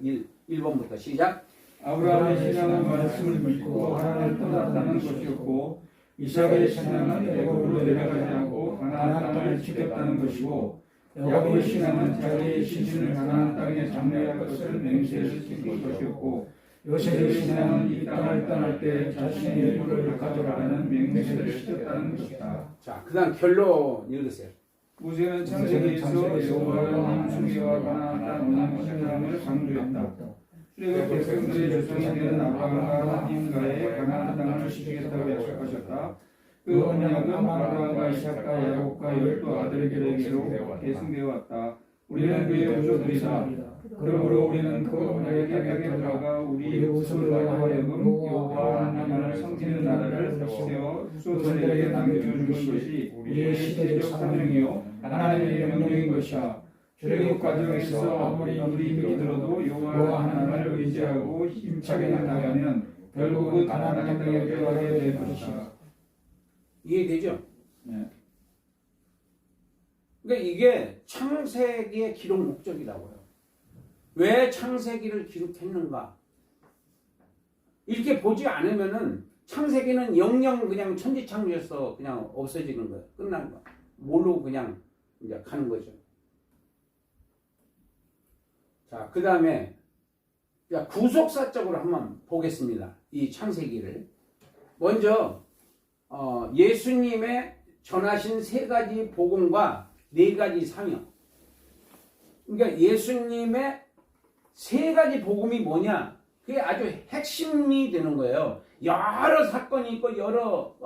1번부터 시작. 아브라함의 신앙은 말씀을 믿고 하나님을 떠났다는 것이었고 이삭의 신앙은 애굽으로 내려가지 않고 가나안 땅을 지켰다는 것이고 야곱의 신앙은 자기의 시신을 가나안 땅에 장례할 것을 맹세해서 지킨 것이었고 요셉의 신앙은 이 땅을 떠날 때 자신의 일부를 가져가라는 맹세를 시켰다는 것이다. 자, 그 다음 결론 읽으세요. 모세는 창세기에서 여호와의 왕숭배와 가나안 땅 언약 신앙을 강조했다. 출애굽 백성들의 조상이 되는 아브라함과 하나님과의 가나안 땅을 지키겠다고 약속하셨다. 그 언약은 아브라함과 이삭과 야곱과 12아들에게로 계승되어 왔다. 우리는 그의 후손들이다. 그러므로 우리는 그 언약의 땅에 들어가 우리 후손들과 하여금 여호와 하나님을 섬기는 나라를 세워 후손들에게 남겨주는 것이 우리의 시대적 사명이요 하나님의 명령인 것이다. 출애굽 과정에서 아무리 힘이 들어도 여호와 하나님을 의지하고 힘차게 나가면 결국은 가나안 땅에 들어가게 될 것이다. 이해되죠? 네. 그러니까 이게 창세기의 기록 목적이라고요. 왜 창세기를 기록했는가? 이렇게 보지 않으면은 창세기는 영영 그냥 천지창조에서 그냥 없어지는 거예요. 끝나는 거예요. 뭘로 그냥 이제 가는 거죠. 자, 그 다음에 구속사적으로 한번 보겠습니다. 이 창세기를. 먼저 예수님의 전하신 3가지 복음과 4가지 사명. 그러니까 예수님의 3가지 복음이 뭐냐? 그게 아주 핵심이 되는 거예요. 여러 사건이 있고 여러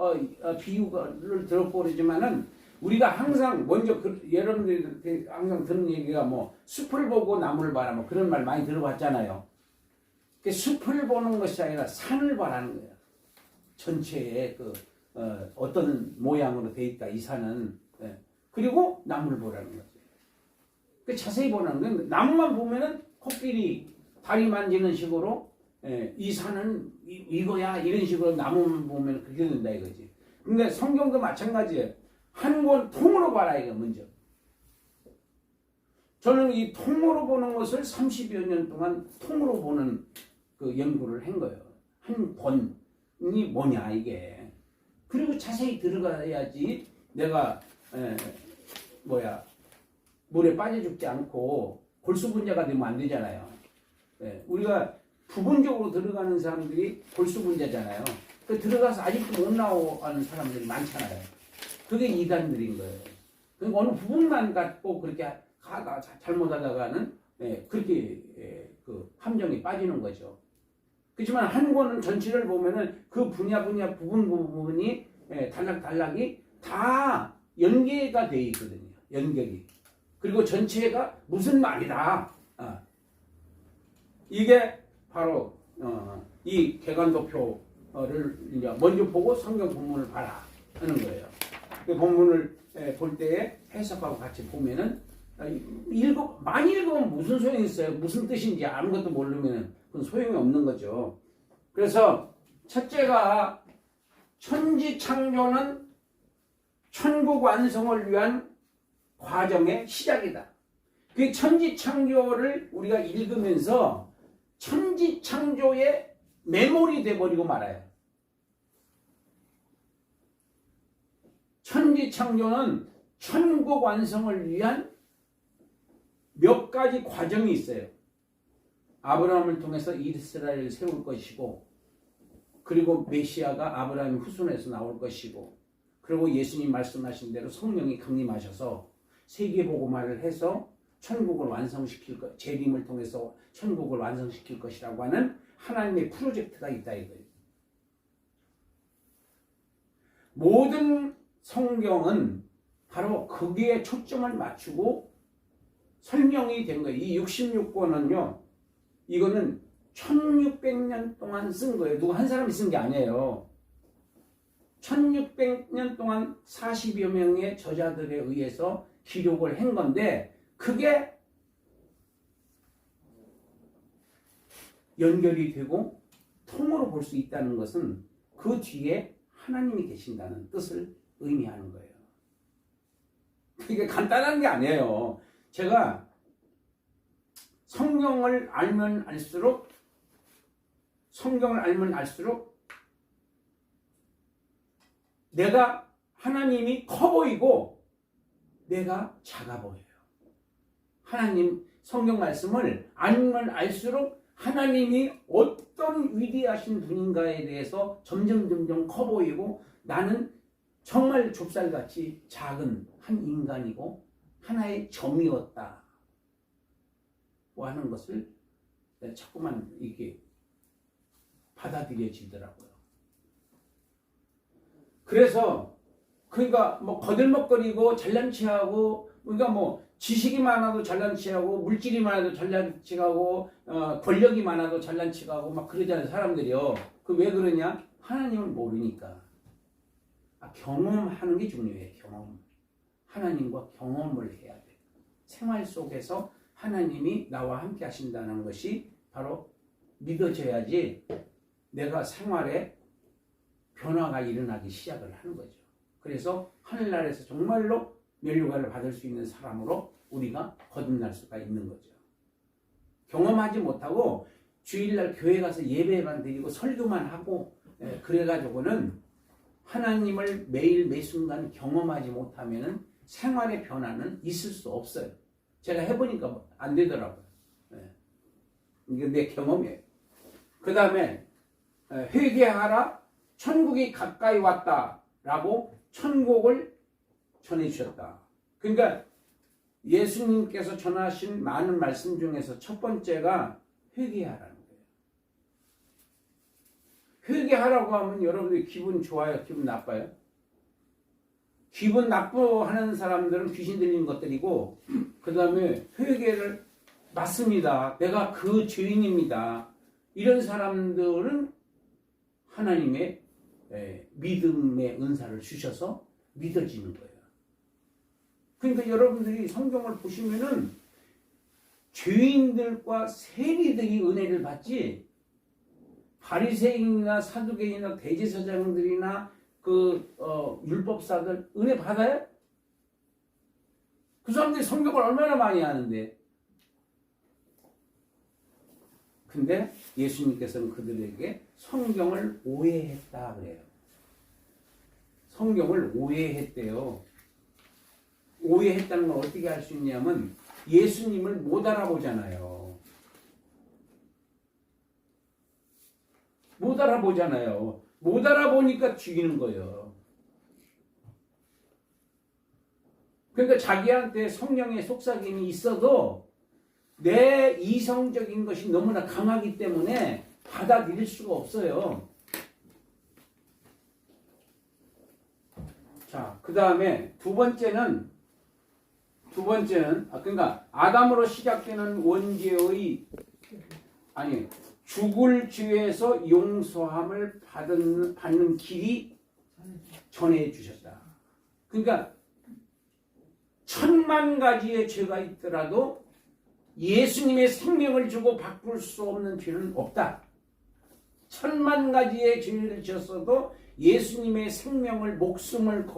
비유를 들었고 그러지만은 우리가 항상 먼저 여러분들이 항상 듣는 얘기가 뭐 숲을 보고 나무를 봐라 뭐 그런 말 많이 들어봤잖아요. 그 숲을 보는 것이 아니라 산을 봐라는 거예요. 전체에 어떤 모양으로 돼 있다 이 산은. 예. 그리고 나무를 보라는 거죠. 그 자세히 보는 건 나무만 보면은 코끼리 다리 만지는 식으로 이 산은 이거야 이런 식으로 나무만 보면 그렇게 된다 이거지. 근데 성경도 마찬가지예요. 한 권 통으로 봐라 이거 먼저. 저는 이 통으로 보는 것을 30여 년 동안 통으로 보는 그 연구를 한 거예요. 한 권이 뭐냐 이게. 그리고 자세히 들어가야지 내가 물에 빠져 죽지 않고 골수분자가 되면 안 되잖아요. 우리가 부분적으로 들어가는 사람들이 골수분자잖아요. 그 들어가서 아직도 못 나오는 사람들이 많잖아요. 그게 이단들인 거예요. 그러니까 어느 부분만 갖고 그렇게 잘못하다가는 그렇게 그 함정에 빠지는 거죠. 그렇지만 한 권은 전체를 보면은 그 분야 부분이 단락이 다 연계가 돼 있거든요. 연결이. 그리고 전체가 무슨 말이다. 이게 바로 이 개관도표를 이제 먼저 보고 성경 본문을 봐라 하는 거예요. 그 본문을 볼 때에 해석하고 같이 보면은 많이 읽으면 무슨 소용이 있어요? 무슨 뜻인지 아무것도 모르면 그건 소용이 없는 거죠. 그래서 첫째가 천지 창조는 천국 완성을 위한 과정의 시작이다. 그 천지 창조를 우리가 읽으면서 천지 창조의 메모리 돼버리고 말아요. 천지 창조는 천국 완성을 위한 몇 가지 과정이 있어요. 아브라함을 통해서 이스라엘을 세울 것이고, 그리고 메시아가 아브라함의 후손에서 나올 것이고, 그리고 예수님 말씀하신 대로 성령이 강림하셔서 세계복음화를 해서 천국을 완성시킬 것, 재림을 통해서 천국을 완성시킬 것이라고 하는 하나님의 프로젝트가 있다 이거예요. 모든 성경은 바로 거기에 초점을 맞추고 설명이 된 거예요. 이 66권은요, 이거는 1600년 동안 쓴 거예요. 누구 한 사람이 쓴 게 아니에요. 1600년 동안 40여 명의 저자들에 의해서 기록을 한 건데 그게 연결이 되고 통으로 볼 수 있다는 것은 그 뒤에 하나님이 계신다는 뜻을 의미하는 거예요. 그게 간단한 게 아니에요. 제가 성경을 알면 알수록 내가 하나님이 커 보이고 내가 작아 보여요. 하나님 성경 말씀을 알면 알수록 하나님이 어떤 위대하신 분인가에 대해서 점점 커 보이고 나는 정말 좁쌀같이 작은 한 인간이고 하나의 점이었다 하는 것을 자꾸만 이렇게 받아들여지더라고요. 그래서 그러니까 뭐 거들먹거리고 잘난 체하고 그러니까 뭐 지식이 많아도 잘난 체하고 물질이 많아도 잘난 체하고 권력이 많아도 잘난 체하고 막 그러잖아요 사람들이요. 그 왜 그러냐? 하나님을 모르니까. 경험하는 게 중요해요. 경험. 하나님과 경험을 해야 돼. 생활 속에서 하나님이 나와 함께 하신다는 것이 바로 믿어져야지 내가 생활에 변화가 일어나기 시작을 하는 거죠. 그래서 하늘나라에서 정말로 면류관을 받을 수 있는 사람으로 우리가 거듭날 수가 있는 거죠. 경험하지 못하고 주일날 교회 가서 예배만 드리고 설교만 하고 그래가지고는 하나님을 매일 매순간 경험하지 못하면 생활의 변화는 있을 수 없어요. 제가 해보니까 안 되더라고요. 이게 내 경험이에요. 그 다음에 회개하라 천국이 가까이 왔다라고 천국을 전해주셨다. 그러니까 예수님께서 전하신 많은 말씀 중에서 첫 번째가 회개하라는 거예요. 회개하라고 하면 여러분들이 기분 좋아요? 기분 나빠요? 기분 나쁘하는 사람들은 귀신 들린 것들이고 그 다음에 회개를 맞습니다. 내가 그 죄인입니다. 이런 사람들은 하나님의 믿음의 은사를 주셔서 믿어지는 거예요. 그러니까 여러분들이 성경을 보시면은 죄인들과 세리들이 은혜를 받지 바리새인이나 사두개인이나 대제사장들이나 율법사들 은혜 받아요? 그 사람들이 성경을 얼마나 많이 하는데. 근데 예수님께서는 그들에게 성경을 오해했다 그래요. 성경을 오해했대요. 오해했다는 걸 어떻게 알 수 있냐면 예수님을 못 알아보잖아요. 못 알아보잖아요. 못 알아보니까 죽이는 거예요. 그러니까 자기한테 성령의 속삭임이 있어도 내 이성적인 것이 너무나 강하기 때문에 받아들일 수가 없어요. 자, 그 다음에 두 번째는 그러니까 아담으로 시작되는 원죄의 죽을 죄에서 용서함을 받는 길이 전해 주셨다. 그러니까 1000만 가지의 죄가 있더라도 예수님의 생명을 주고 바꿀 수 없는 죄는 없다. 1000만 가지의 죄를 지었어도 예수님의 생명을 목숨을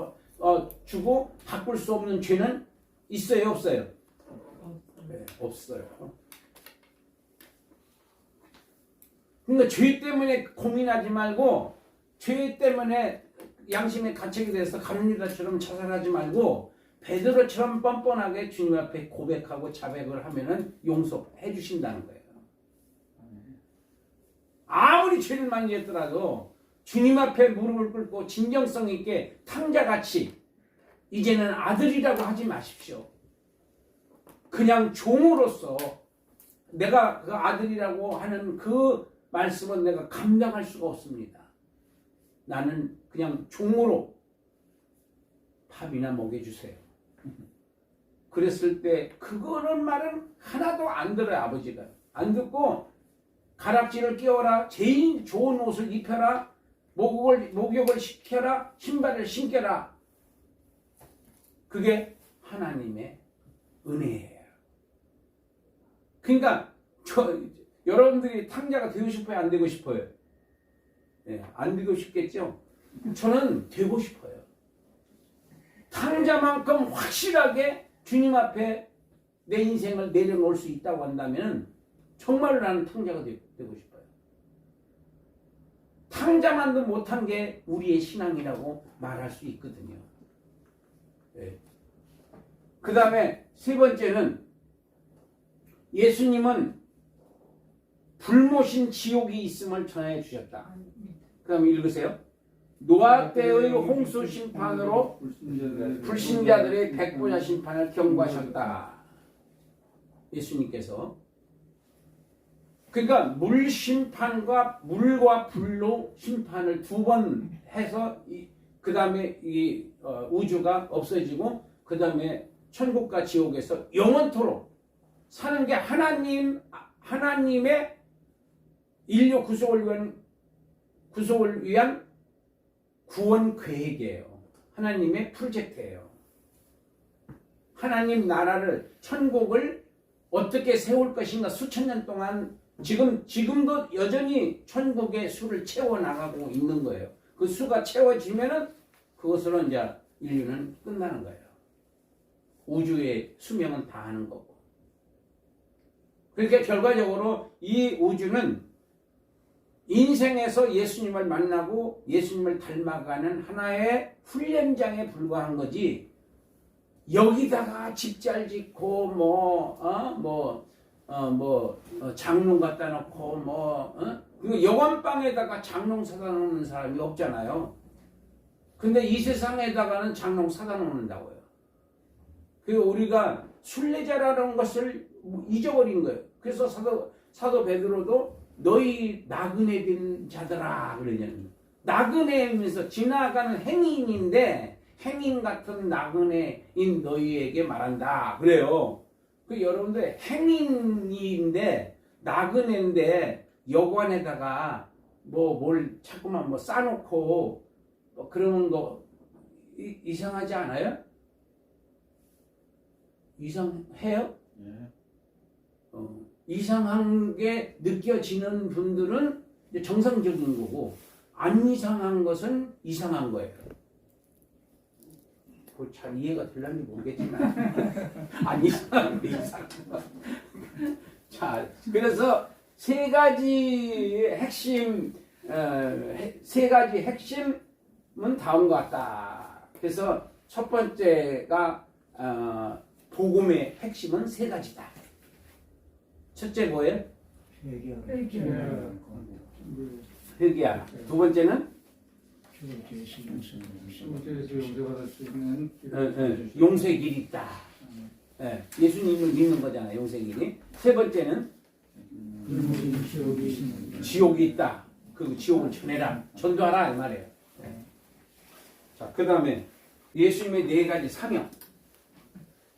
주고 바꿀 수 없는 죄는 있어요, 없어요? 네, 없어요. 그러니까 죄 때문에 고민하지 말고 죄 때문에 양심의 가책이 돼서 감리다처럼 자살하지 말고 베드로처럼 뻔뻔하게 주님 앞에 고백하고 자백을 하면은 용서해 주신다는 거예요. 아무리 죄를 많이 했더라도 주님 앞에 무릎을 꿇고 진정성 있게 탕자같이 이제는 아들이라고 하지 마십시오. 그냥 종으로서 내가 그 아들이라고 하는 그 말씀은 내가 감당할 수가 없습니다. 나는 그냥 종으로 밥이나 먹여주세요. 그랬을 때 그거는 말은 하나도 안 들어요. 아버지가 안 듣고 가락지를 끼워라, 제일 좋은 옷을 입혀라, 목욕을 시켜라, 신발을 신겨라. 그게 하나님의 은혜예요. 그러니까 여러분들이 탕자가 되고 싶어요? 안 되고 싶어요? 네, 안 되고 싶겠죠? 저는 되고 싶어요. 탕자만큼 확실하게 주님 앞에 내 인생을 내려놓을 수 있다고 한다면 정말로 나는 탕자가 되고 싶어요. 탕자만도 못한 게 우리의 신앙이라고 말할 수 있거든요. 네. 그 다음에 세 번째는 예수님은 불모신 지옥이 있음을 전해 주셨다. 그 다음에 읽으세요. 노아 때의 홍수 심판으로 불신자들의 백보자 심판을 경고하셨다. 예수님께서. 그러니까 물 심판과 물과 불로 심판을 두 번 해서 그 다음에 이 우주가 없어지고 그 다음에 천국과 지옥에서 영원토록 사는 게 하나님의 인류 구속을 위한 구원 계획이에요. 하나님의 프로젝트예요. 하나님 나라를 천국을 어떻게 세울 것인가 수천 년 동안 지금도 여전히 천국의 수를 채워 나가고 있는 거예요. 그 수가 채워지면은 그것으로 이제 인류는 끝나는 거예요. 우주의 수명은 다 하는 거고. 그러니까 결과적으로 이 우주는 인생에서 예수님을 만나고 예수님을 닮아가는 하나의 훈련장에 불과한 거지. 여기다가 집 잘 짓고 장롱 갖다 놓고 그리고 여관방에다가 장롱 사다 놓는 사람이 없잖아요. 근데 이 세상에다가는 장롱 사다 놓는다고요. 그리고 우리가 순례자라는 것을 잊어버린 거예요. 그래서 사도 베드로도 너희 나그네 된 자들아 그러냐면 나그네면서 지나가는 행인인데 행인 같은 나그네인 너희에게 말한다 그래요. 그 여러분들 행인인데 나그네인데 여관에다가 뭘 자꾸만 싸놓고 그러는 거 이상하지 않아요? 이상해요? 예. 이상한 게 느껴지는 분들은 정상적인 거고 안 이상한 것은 이상한 거예요. 잘 이해가 될는지 모르겠지만 안 이상한 게 이상한 거. 자, 그래서 세 가지 핵심은 다음과 같다. 그래서 첫 번째가 복음의 핵심은 세 가지다. 첫째 뭐예요? 회개하라. 두 번째는 용서의 길이 있다. 예수님을 믿는 거잖아요. 용서의 길이. 세 번째는 지옥이 있다. 그 지옥을 전해라. 전도하라 이 말이에요. 자, 그 다음에 예수님의 네 가지 사명.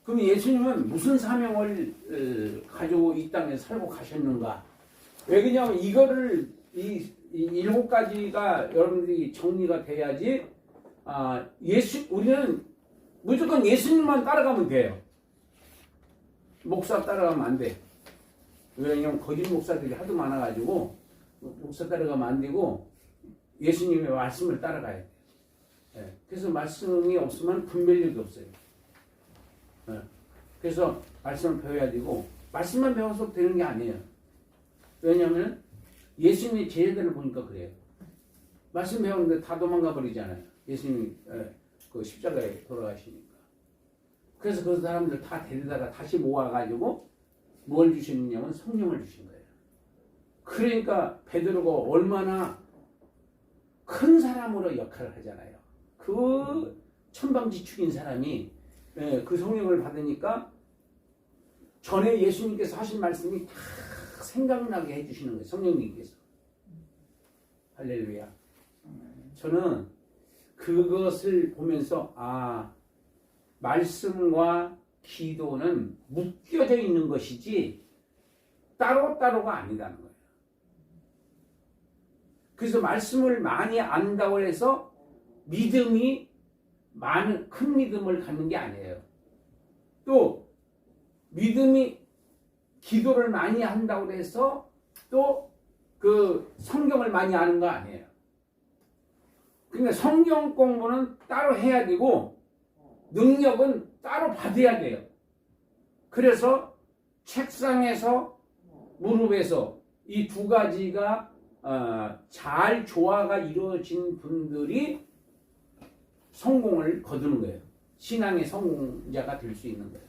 그럼 예수님은 무슨 사명을 가지고 이 땅에 살고 가셨는가? 왜냐하면 이거를 이 일곱 가지가 여러분들이 정리가 돼야지 우리는 무조건 예수님만 따라가면 돼요. 목사 따라가면 안 돼. 왜냐하면 거짓 목사들이 하도 많아가지고 목사 따라가면 안 되고 예수님의 말씀을 따라가야 돼. 그래서 말씀이 없으면 분별력이 없어요. 그래서 말씀을 배워야 되고 말씀만 배워서 되는 게 아니에요. 왜냐하면 예수님의 제자들을 보니까 그래요. 말씀 배우는데 다 도망가 버리잖아요. 예수님이 그 십자가에 돌아가시니까. 그래서 그 사람들 다 데리다가 다시 모아가지고 뭘 주시느냐면 성령을 주신 거예요. 그러니까 베드로가 얼마나 큰 사람으로 역할을 하잖아요. 그 천방지축인 사람이 그 성령을 받으니까 전에 예수님께서 하신 말씀이 다 생각나게 해주시는 거예요. 성령님께서. 할렐루야. 저는 그것을 보면서 말씀과 기도는 묶여져 있는 것이지 따로따로가 아니다는 거예요. 그래서 말씀을 많이 안다고 해서 믿음이 큰 믿음을 갖는 게 아니에요. 또 믿음이 기도를 많이 한다고 해서 또 그 성경을 많이 아는 거 아니에요. 그러니까 성경 공부는 따로 해야 되고 능력은 따로 받아야 돼요. 그래서 책상에서 무릎에서 이 두 가지가 잘 조화가 이루어진 분들이 성공을 거두는 거예요. 신앙의 성공자가 될 수 있는 거예요.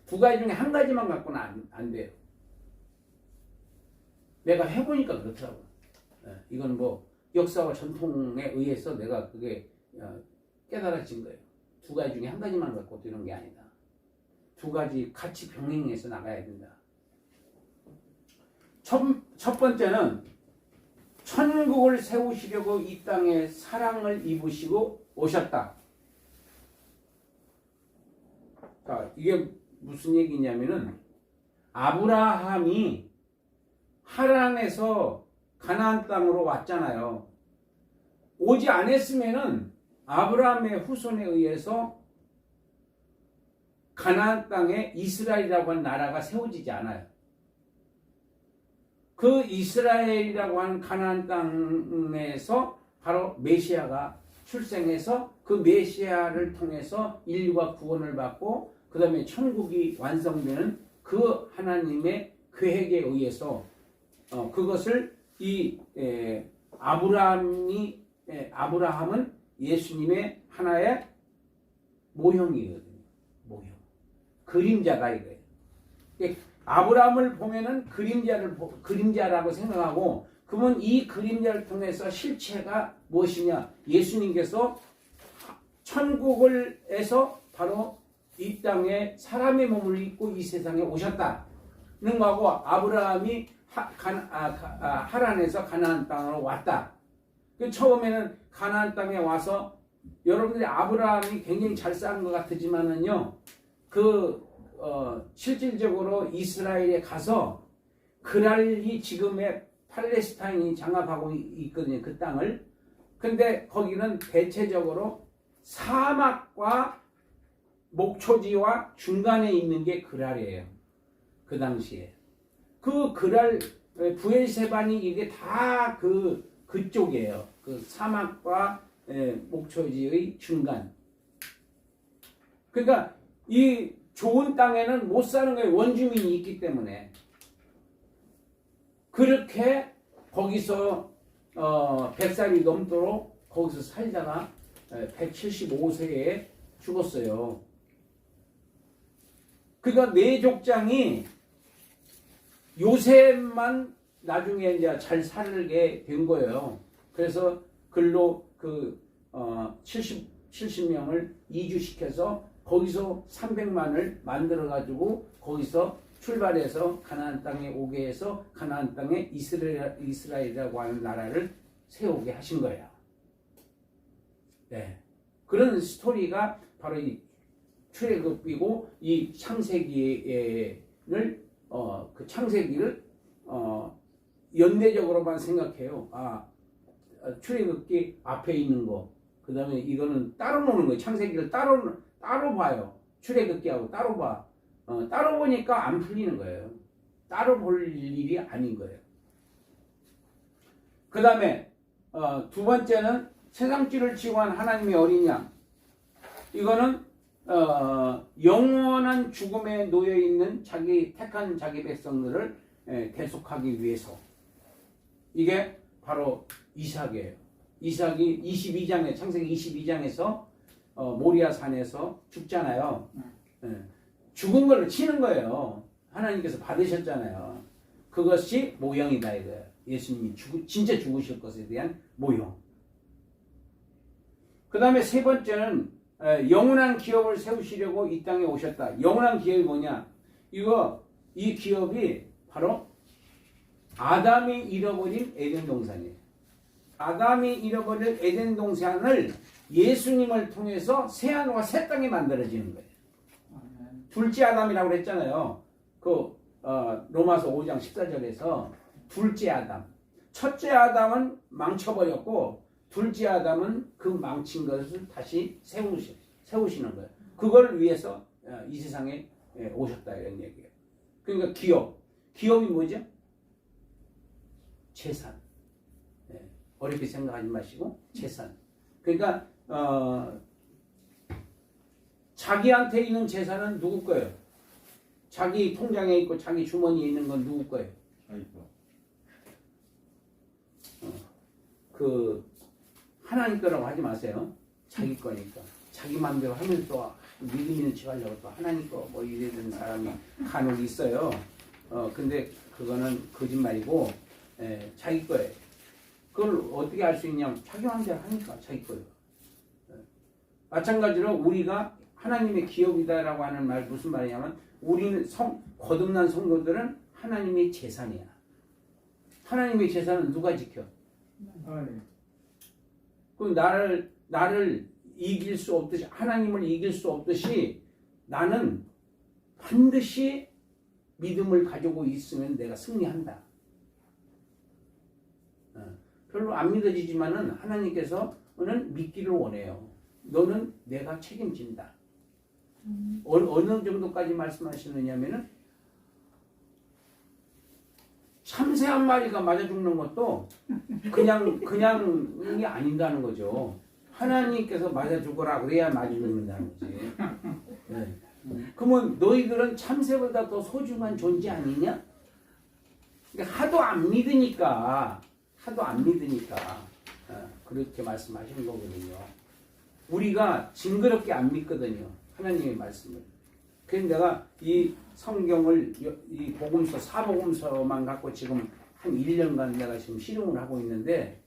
두 가지 중에 한 가지만 갖고는 안 돼요. 내가 해보니까 그렇더라고요. 이건 뭐 역사와 전통에 의해서 내가 그게 깨달아진 거예요. 두 가지 중에 한 가지만 갖고 되는 게 아니다. 두 가지 같이 병행해서 나가야 된다. 첫 번째는 천국을 세우시려고 이 땅에 사랑을 입으시고 오셨다. 자, 이게 무슨 얘기냐면은 아브라함이 하란에서 가나안 땅으로 왔잖아요. 오지 않았으면은 아브라함의 후손에 의해서 가나안 땅에 이스라엘이라고 하는 나라가 세워지지 않아요. 그 이스라엘이라고 하는 가나안 땅에서 바로 메시아가 출생해서 그 메시아를 통해서 인류가 구원을 받고 그 다음에 천국이 완성되는 그 하나님의 계획에 의해서 그것을 아브라함은 예수님의 하나의 모형이거든요. 모형. 그림자다 이거예요. 아브라함을 보면은 그림자라고 생각하고, 그러면 이 그림자를 통해서 실체가 무엇이냐? 예수님께서 천국을에서 바로 이 땅에 사람의 몸을 입고 이 세상에 오셨다는 거하고, 아브라함이 하란에서 가나안 땅으로 왔다. 처음에는 가나안 땅에 와서 여러분들이 아브라함이 굉장히 잘 쌓은 것 같지만은요, 실질적으로 이스라엘에 가서 그랄이 지금의 팔레스타인이 장악하고 있거든요, 그 땅을. 근데 거기는 대체적으로 사막과 목초지와 중간에 있는 게 그랄이에요. 그 당시에. 그 그랄, 부엘세반이 이게 다 그쪽이에요. 그 사막과 목초지의 중간. 그러니까 이 좋은 땅에는 못 사는 거예요. 원주민이 있기 때문에. 그렇게 거기서 100살이 넘도록 거기서 살다가 175세에 죽었어요. 그러니까 네 족장이 요셉만 나중에 이제 잘 살게 된 거예요. 그래서 글로 70명을 이주시켜서 거기서 300만을 만들어가지고 거기서 출발해서 가나안 땅에 오게 해서 가나안 땅에 이스라엘이라고 하는 나라를 세우게 하신 거예요. 네. 그런 스토리가 바로 이 출애굽이고, 이 창세기를 그 창세기를 연대적으로만 생각해요. 출애굽기 앞에 있는 거, 그 다음에 이거는 따로 노는 거예요. 창세기를 따로 봐요. 출애굽기하고 따로 봐. 따로 보니까 안 풀리는 거예요. 따로 볼 일이 아닌 거예요. 그 다음에 두 번째는 세상죄를 지고한 하나님의 어린 양. 이거는 영원한 죽음에 놓여 있는 택한 자기 백성들을 대속하기 위해서. 이게 바로 이삭이에요. 이삭이 22장에 창세기 22장에서 모리아 산에서 죽잖아요. 죽은 걸로 치는 거예요. 하나님께서 받으셨잖아요. 그것이 모형이다 이거예요. 예수님이 진짜 죽으실 것에 대한 모형. 그 다음에 세 번째는 영원한 기업을 세우시려고 이 땅에 오셨다. 영원한 기업이 뭐냐? 이 기업이 바로 아담이 잃어버린 에덴 동산이에요. 아담이 잃어버린 에덴 동산을 예수님을 통해서 새 하늘과 새 땅이 만들어지는 거예요. 둘째 아담이라고 그랬잖아요. 로마서 5장 14절에서 둘째 아담. 첫째 아담은 망쳐버렸고, 둘째 아담은 그 망친 것을 다시 세우시는 거예요. 그걸 위해서 이 세상에 오셨다 이런 얘기예요. 그러니까 기업이 뭐죠? 재산. 어렵게 생각하지 마시고 재산. 그러니까 자기한테 있는 재산은 누구 거예요? 자기 통장에 있고 자기 주머니에 있는 건 누구 거예요? 그 하나님 거라고 하지 마세요. 자기 거니까. 자기 마음대로 하면서 또 믿음 있는 척 하려고 또 하나님 거 뭐 이래는 사람이 간혹 있어요. 근데 그거는 거짓말이고 자기 거예요. 그걸 어떻게 알 수 있냐면 자기 마음대로 하니까 자기 거예요. 마찬가지로 우리가 하나님의 기업이다라고 하는 말 무슨 말이냐면 우리는 거듭난 성도들은 하나님의 재산이야. 하나님의 재산은 누가 지켜? 그럼 나를 이길 수 없듯이 하나님을 이길 수 없듯이 나는 반드시 믿음을 가지고 있으면 내가 승리한다. 별로 안 믿어지지만은 하나님께서는 믿기를 원해요. 너는 내가 책임진다. 어느 정도까지 말씀하시느냐면은 참새 한 마리가 맞아 죽는 것도 그냥이 아닌다는 거죠. 하나님께서 맞아 죽어라 그래야 맞아 죽는다는 거지. 네. 그러면 너희들은 참새보다 더 소중한 존재 아니냐? 그러니까 하도 안 믿으니까 그렇게 말씀하시는 거거든요. 우리가 징그럽게 안 믿거든요. 하나님의 말씀을. 그래서 내가 이 성경을 이 복음서 사복음서만 갖고 지금 한 1년간 내가 지금 실용을 하고 있는데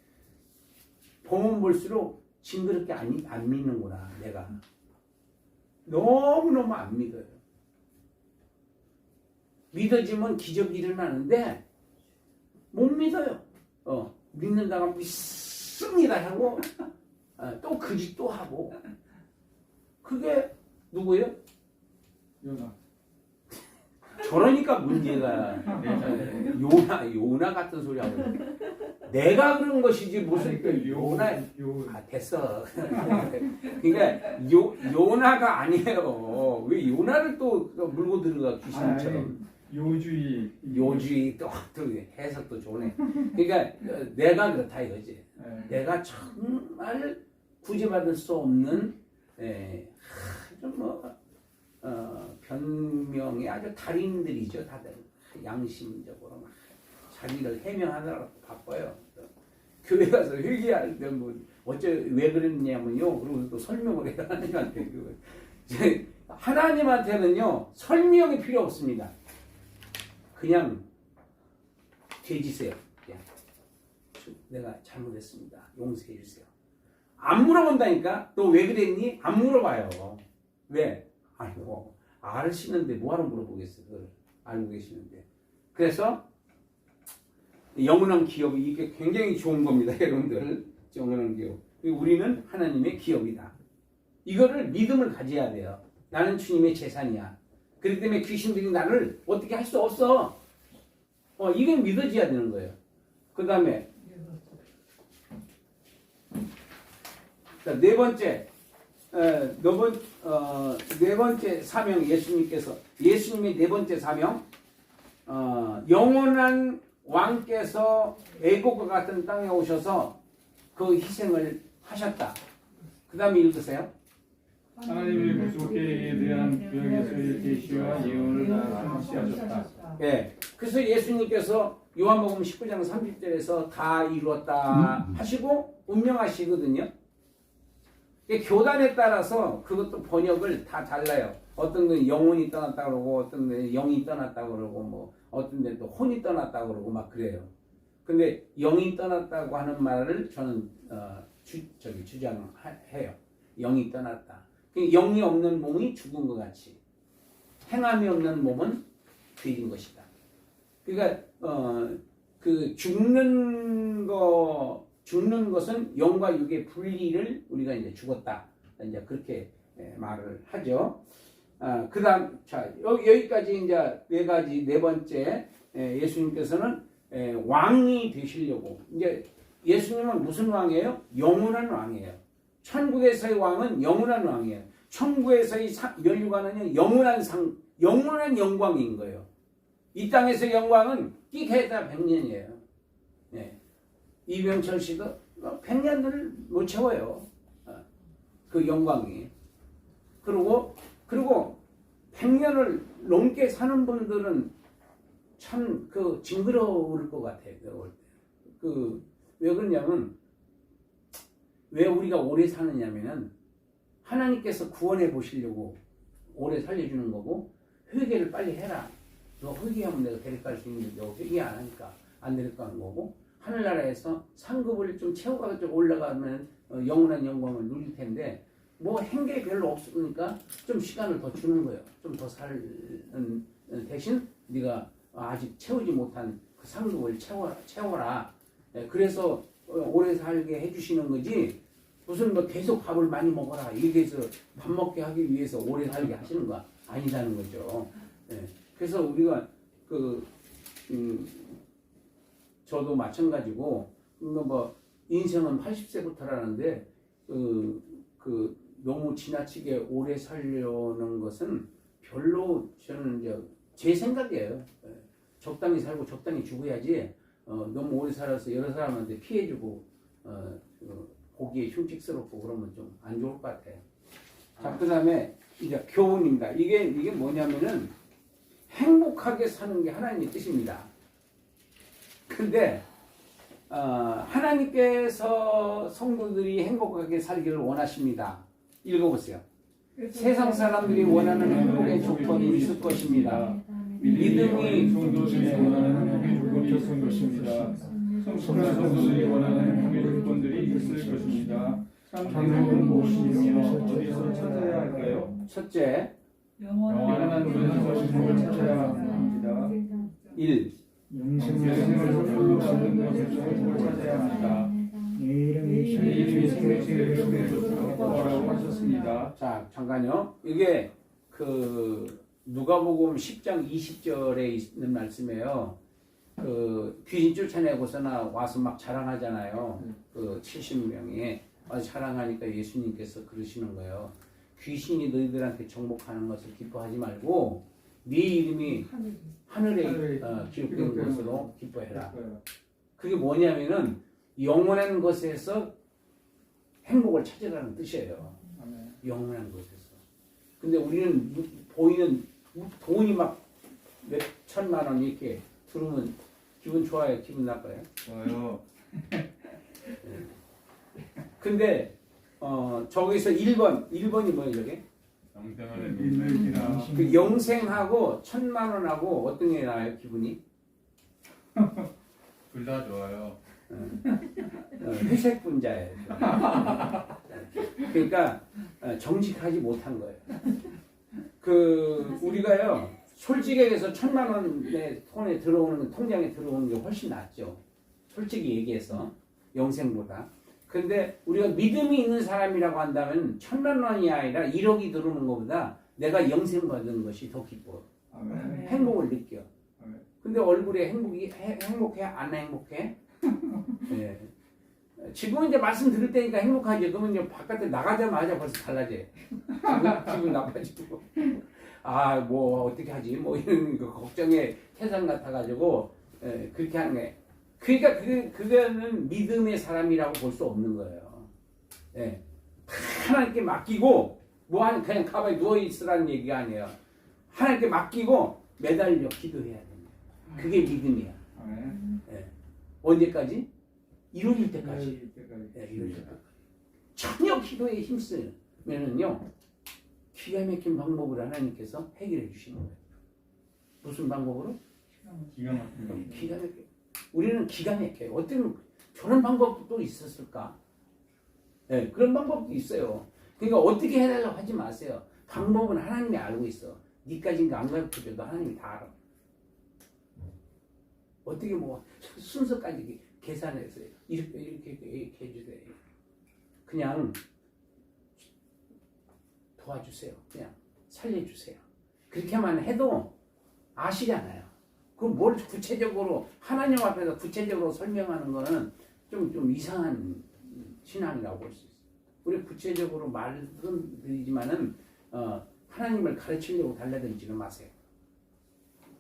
보면 볼수록 징그럽게 안 믿는구나 내가. 너무너무 안 믿어요. 믿어지면 기적이 일어나는데 못 믿어요. 믿는다고 믿습니다 하고 또 그 짓도 하고 그게 누구예요? 저러니까 문제가 요나 같은 소리 하고 내가 그런 것이지 무슨 요나 됐어. 그러니까 요나가 아니에요. 왜 요나를 또 물고 들어가 귀신처럼. 요주의 또 해석도 좋네. 그러니까 내가 그렇다 이거지. 내가 정말 구제받을 수 없는 아주 변명의 아주 달인들이죠. 다들 양심적으로 막 자기를 해명하느라고 바빠요. 교회 가서 회개할 때 뭐 왜 그랬냐면요. 그리고 또 설명을 해요. 하나님한테. 하나님한테는요 설명이 필요 없습니다. 그냥 되지세요. 그냥 내가 잘못했습니다. 용서해 주세요. 안 물어본다니까. 너 왜 그랬니? 안 물어봐요. 왜? 아이고 아시는데 뭐하러 물어보겠어요. 그걸 알고 계시는데. 그래서 영원한 기업이 이게 굉장히 좋은 겁니다. 여러분들. 영원한 기업. 우리는 하나님의 기업이다. 이거를 믿음을 가져야 돼요. 나는 주님의 재산이야. 그렇기 때문에 귀신들이 나를 어떻게 할 수 없어. 이게 믿어져야 되는 거예요. 그 다음에 네 번째 사명 예수님의 네 번째 사명 영원한 왕께서 애국과 같은 땅에 오셔서 그 희생을 하셨다. 그 다음에 읽으세요. 하나님의 구속계에 대한 구약에서의 계시와 예언을 다 성취하셨다. 예. 그래서 예수님께서 요한복음 19장 30절에서 다 이루었다 하시고 운명하시거든요. 교단에 따라서 그것도 번역을 다 달라요. 어떤 건 영혼이 떠났다 그러고 어떤 건 영이 떠났다 그러고 뭐 어떤 데는 또 혼이 떠났다 그러고 막 그래요. 근데 영이 떠났다고 하는 말을 저는 주장해요. 영이 떠났다. 영이 없는 몸이 죽은 것 같이 행함이 없는 몸은 죄인 것이다. 그러니까 그 죽는 것은 영과 육의 분리를 우리가 이제 죽었다. 이제 그렇게 말을 하죠. 그다음 여기까지 이제 네 번째 예수님께서는 왕이 되시려고 이제 예수님은 무슨 왕이에요? 영원한 왕이에요. 천국에서의 왕은 영원한 왕이에요. 천국에서의 면류관은 영원한 영광인 거예요. 이 땅에서 영광은 끼게다 100년이에요. 네. 이병철 씨도 100년을 못 채워요. 그 영광이. 그리고 100년을 넘게 사는 분들은 참 그 징그러울 것 같아요. 왜 그러냐면, 왜 우리가 오래 사느냐면은 하나님께서 구원해 보시려고 오래 살려주는 거고, 회개를 빨리 해라. 너 회개하면 내가 데려갈 수 있는데 너 회개 안 하니까 안 데려가는 거고, 하늘나라에서 상급을 좀 채워가지고 올라가면 영원한 영광을 누릴 텐데, 뭐 행계 별로 없으니까 좀 시간을 더 주는 거예요. 좀 더 사는 대신 네가 아직 채우지 못한 그 상급을 채워라. 그래서 오래 살게 해주시는 거지, 무슨 뭐 계속 밥을 많이 먹어라 이렇게 해서 밥 먹게 하기 위해서 오래 살게 하시는 거 아니다는 거죠. 그래서 우리가 저도 마찬가지고, 뭐 인생은 80세부터라는데 너무 지나치게 오래 살려는 것은 별로 저는 이제 제 생각이에요. 적당히 살고 적당히 죽어야지. 너무 오래 살아서 여러 사람한테 피해주고 보기에 흉측스럽고 그러면 좀 안 좋을 것 같아요. 자, 그다음에 이제 교훈입니다. 이게 뭐냐면은 행복하게 사는 게 하나님의 뜻입니다. 근데 하나님께서 성도들이 행복하게 살기를 원하십니다. 읽어보세요. 세상 사람들이 원하는 행복의 조건이 있을 것입니다. 믿음이 성도들이 원하는 행복의 조건이 있을 것입니다. 성숙한 성도들이 원하는 행복의 조건들이 있을 것입니다. 참 행복은 무엇이며 어디서 찾아야 할까요? 첫째, 영원한 분에서 행복을 찾아야 합니다. 1. 영생을 선물로 받는 것에서 행복을 찾아야 합니다. 내 이름이 생명책에 적용되었다고 하셨습니다. 자, 잠깐요. 이게 누가복음 10장 20절에 있는 말씀이에요. 귀신 쫓아내고서나 와서 막 자랑하잖아요. 70명이 와서 자랑하니까 예수님께서 그러시는 거예요. 귀신이 너희들한테 정복하는 것을 기뻐하지 말고 네 이름이 하늘에 기록된 것으로 기뻐해라. 그게 뭐냐면은 영원한 것에서 행복을 찾으라는 뜻이에요. 영원한 것에서. 근데 우리는 보이는 돈이 막 몇 천만 원 이렇게 들어오면 기분 좋아요? 기분 나빠요? 좋아요. 근데 저기서 1번이 뭐예요, 저게? 영생을 믿느니라. 그 영생하고 천만 원하고 어떤 게 나아요, 기분이? 둘 다 좋아요. 회색 분자예요. 그러니까 정직하지 못한 거예요. 우리가요, 솔직히 얘기해서 1000만 원의 통장에 들어오는 게 훨씬 낫죠. 솔직히 얘기해서 영생보다. 근데 우리가 믿음이 있는 사람이라고 한다면 1000만 원이 아니라 1억이 들어오는 것보다 내가 영생 받는 것이 더 기뻐. 아멘. 행복을 느껴. 아멘. 근데 얼굴에 행복해? 안 행복해? 예. 지금 이제 말씀 들을 때니까 행복하죠. 그러면 이제 바깥에 나가자마자 벌써 달라져요. 기분 나빠지고. 뭐 어떻게 하지? 뭐 이런 걱정의 태산 같아가지고 그렇게 하는 거예요. 그러니까 그거는 믿음의 사람이라고 볼 수 없는 거예요. 예. 하나님께 맡기고 그냥 가만히 누워 있으라는 얘기가 아니에요. 하나님께 맡기고 매달려 기도해야 됩니다. 그게 믿음이야. 예. 언제까지? 이루어질 때까지. 이루어질 때까지. 전혀 기도에 힘쓰면은요, 기가 막힌 방법으로 하나님께서 해결해 주시는 거예요. 무슨 방법으로? 기가 막힌 기가 막혀. 우리는 기가 막혀요. 어떤 저런 방법도 있었을까? 네, 그런 방법도 있어요. 그러니까 어떻게 해달라고 하지 마세요. 방법은 하나님이 알고 있어. 니까지인가 안 가르쳐줘도 하나님이 다 알아. 어떻게 순서까지 계산해서 이렇게 해주세요. 그냥 도와주세요. 그냥 살려주세요. 그렇게만 해도 아시잖아요. 그럼 뭘 구체적으로 하나님 앞에서 구체적으로 설명하는 거는 좀 이상한 신앙이라고 볼 수 있어요. 우리 구체적으로 말씀드리지만은 하나님을 가르치려고 달려들지는 마세요.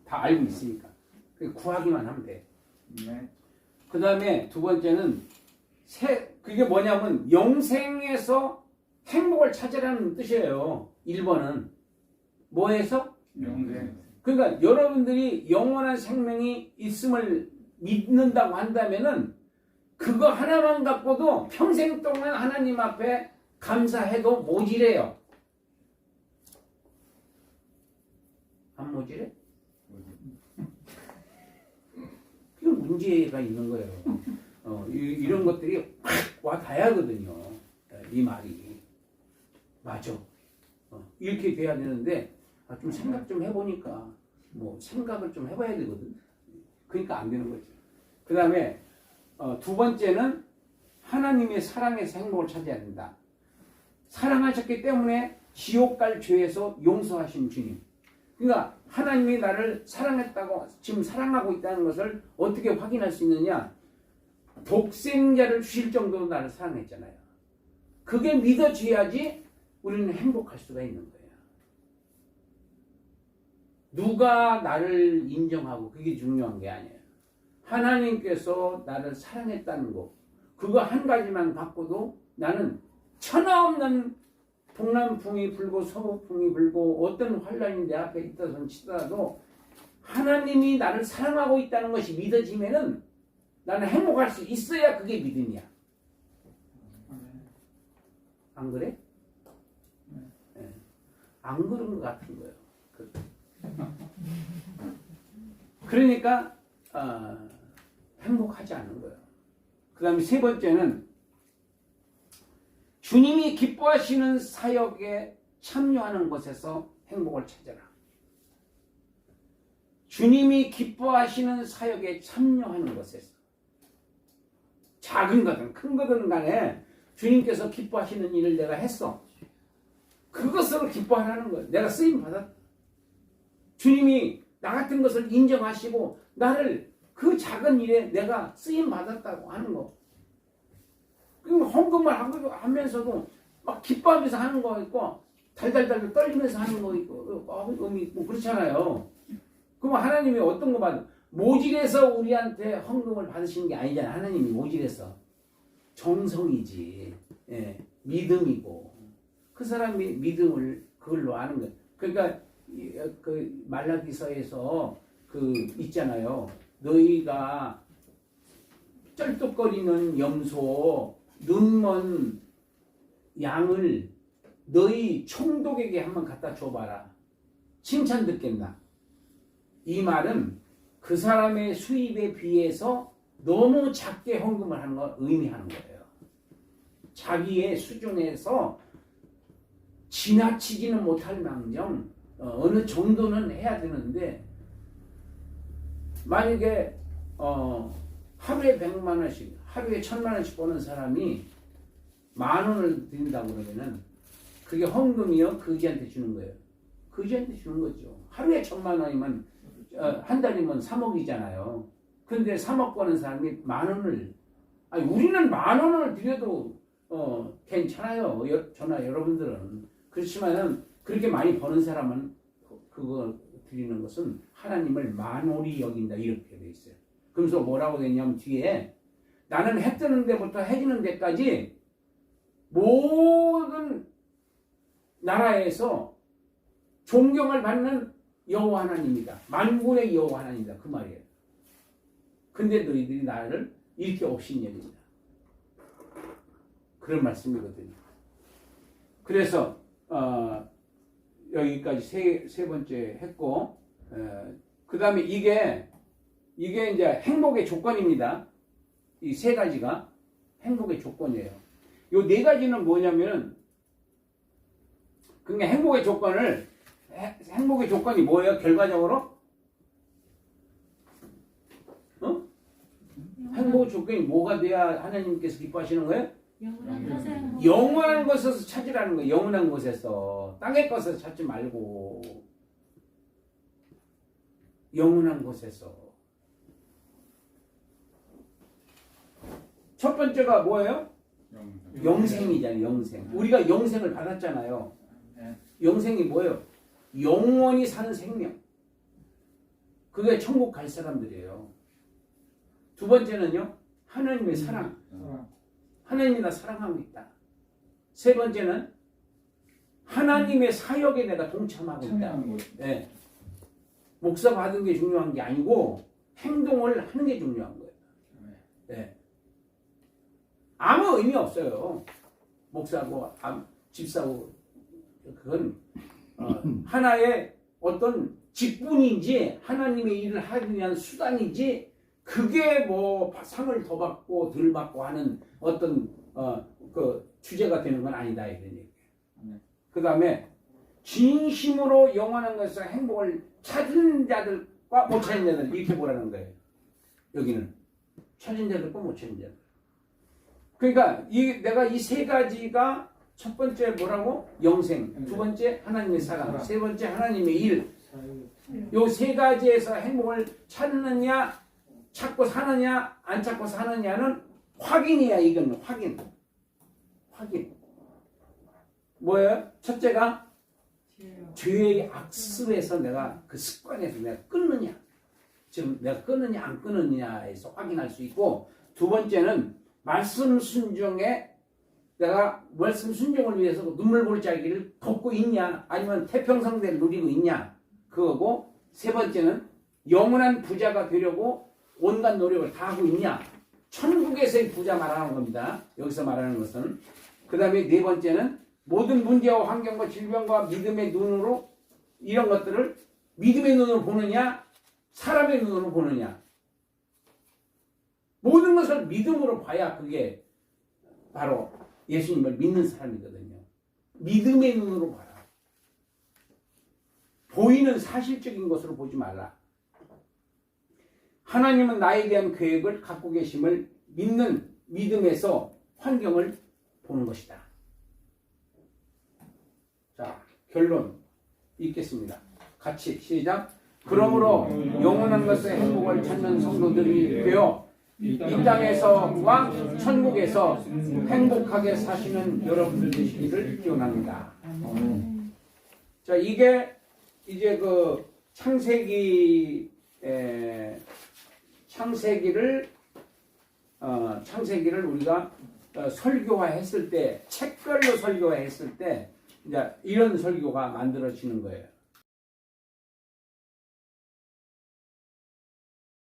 다 알고 있으니까. 구하기만 하면 돼. 네. 그 다음에 두 번째는 그게 뭐냐면 영생에서 행복을 찾으라는 뜻이에요. 1번은 뭐해서? 영생. 그러니까 여러분들이 영원한 생명이 있음을 믿는다고 한다면은 그거 하나만 갖고도 평생 동안 하나님 앞에 감사해도 모질해요. 안 모질해? 이건 문제가 있는 거예요. 이런 것들이 확 와닿아야거든요. 이 말이. 맞아. 이렇게 돼야 되는데 좀 생각 좀 해보니까 뭐 생각을 좀 해봐야 되거든. 그러니까 안 되는 거죠. 그 다음에 두 번째는 하나님의 사랑에서 행복을 찾아야 된다. 사랑하셨기 때문에 지옥 갈 죄에서 용서하신 주님. 그러니까 하나님이 나를 사랑했다고 지금 사랑하고 있다는 것을 어떻게 확인할 수 있느냐? 독생자를 주실 정도로 나를 사랑했잖아요. 그게 믿어져야지 우리는 행복할 수가 있는 거예요. 누가 나를 인정하고 그게 중요한 게 아니에요. 하나님께서 나를 사랑했다는 거, 그거 한 가지만 갖고도 나는 천하 없는 동남풍이 불고 서북풍이 불고 어떤 환란이 내 앞에 있다선 치더라도 하나님이 나를 사랑하고 있다는 것이 믿어지면은 나는 행복할 수 있어야 그게 믿음이야. 안 그래? 네. 안 그런 것 같은 거예요. 그러니까 행복하지 않은 거예요. 그 다음에 세 번째는 주님이 기뻐하시는 사역에 참여하는 것에서 행복을 찾아라. 주님이 기뻐하시는 사역에 참여하는 것에서 작은 거든 큰 거든 간에 주님께서 기뻐하시는 일을 내가 했어. 그것으로 기뻐하라는 거예요. 내가 쓰임 받았다. 주님이 나 같은 것을 인정하시고 나를 그 작은 일에 내가 쓰임 받았다고 하는 거. 그럼 헌금을 하면서도 막 기뻐하면서 하는 거 있고 달달달 떨리면서 하는 거 있고 의미 있고 그렇잖아요. 그럼 하나님이 어떤 거 받아? 모질해서 우리한테 헌금을 받으시는 게 아니잖아요. 하나님이 모질해서 정성이지. 예, 믿음이고 그 사람이 믿음을 그걸로 아는 거예요. 그러니까 그 말라기서에서 그 있잖아요. 너희가 쩔뚝거리는 염소 눈먼 양을 너희 총독에게 한번 갖다 줘봐라. 칭찬 듣겠나? 이 말은 그 사람의 수입에 비해서 너무 작게 헌금을 하는 걸 의미하는 거예요. 자기의 수준에서 지나치지는 못할 망정 어느 정도는 해야 되는데 만약에 하루에 100만 원씩 하루에 1000만 원씩 버는 사람이 10,000원을 드린다고 그러면은 그게 헌금이요? 그지한테 주는 거예요. 그지한테 주는 거죠. 하루에 1000만 원이면 한 달이면 3억이잖아요. 근데 3억 버는 사람이 10,000원을 아니 우리는 10,000원을 드려도 괜찮아요. 저나 여러분들은. 그렇지만은 그렇게 많이 버는 사람은 그거 드리는 것은 하나님을 만홀히 여긴다 이렇게 돼 있어요. 그러면서 뭐라고 되냐면 뒤에 나는 해 뜨는 데부터 해 지는 데까지 모든 나라에서 존경을 받는 여호와 하나님이다. 만군의 여호와 하나님이다. 그 말이에요. 근데 너희들이 나를 이렇게 업신여긴다. 그런 말씀이거든요. 그래서 여기까지 세 번째 했고 그 다음에 이게 이제 행복의 조건입니다. 이 세 가지가 행복의 조건이에요. 요 네 가지는 뭐냐면은 그러니까 행복의 조건이 뭐예요? 결과적으로? 행복의 조건이 뭐가 돼야 하나님께서 기뻐하시는 거예요? 영원한 곳에서 찾으라는 거예요. 영원한 곳에서. 땅의 것에서 찾지 말고 영원한 곳에서. 첫 번째가 뭐예요? 영생. 영생이잖아요. 영생. 우리가 영생을 받았잖아요. 네. 영생이 뭐예요? 영원히 사는 생명. 그게 천국 갈 사람들이에요. 두 번째는요, 하나님의 사랑. 하나님이 나 사랑하고 있다. 세 번째는 하나님의 사역에 내가 동참하고 있다. 참여하는 거예요. 네. 목사 받은 게 중요한 게 아니고 행동을 하는 게 중요한 거예요. 네. 아무 의미 없어요. 목사고 집사고 그건 하나의 어떤 직분인지 하나님의 일을 하기 위한 수단이지 그게 뭐 상을 더 받고 덜 받고 하는 어떤 그 주제가 되는 건 아니다 이런 얘기예요. 그 다음에 진심으로 영원한 것에서 행복을 찾은 자들과 못 찾은 자들 이렇게 보라는 거예요. 여기는 찾은 자들과 못 찾은 자들. 그러니까 내가 이 세 가지가 첫 번째 뭐라고? 영생. 두 번째 하나님의 사랑. 세 번째 하나님의 일. 요 세 가지에서 행복을 찾느냐, 찾고 사느냐, 안 찾고 사느냐는 확인이야. 이건 확인. 확인. 뭐예요? 첫째가 죄의 악습에서 내가 그 습관에서 내가 끊느냐. 지금 내가 끊느냐 안 끊느냐에서 확인할 수 있고, 두 번째는 말씀 순종에 내가 말씀 순종을 위해서 눈물 골짜기를 걷고 있냐 아니면 태평성대를 누리고 있냐 그거고, 세 번째는 영원한 부자가 되려고 온갖 노력을 다 하고 있냐. 천국에서의 부자 말하는 겁니다. 여기서 말하는 것은. 그 다음에 네 번째는 모든 문제와 환경과 질병과 믿음의 눈으로 이런 것들을 믿음의 눈으로 보느냐 사람의 눈으로 보느냐. 모든 것을 믿음으로 봐야 그게 바로 예수님을 믿는 사람이거든요. 믿음의 눈으로 봐라. 보이는 사실적인 것으로 보지 말라. 하나님은 나에 대한 계획을 갖고 계심을 믿는 믿음에서 환경을 보는 것이다. 자, 결론 읽겠습니다. 같이 시작. 그러므로 영원한 것의 행복을 찾는 성도들이 되어 이 땅에서와 천국에서 행복하게 사시는 여러분들 되시기를 기원합니다. 자, 이게 이제 그 창세기를 우리가 설교화했을 때, 책별로 설교화했을 때 이제 이런 설교가 만들어지는 거예요.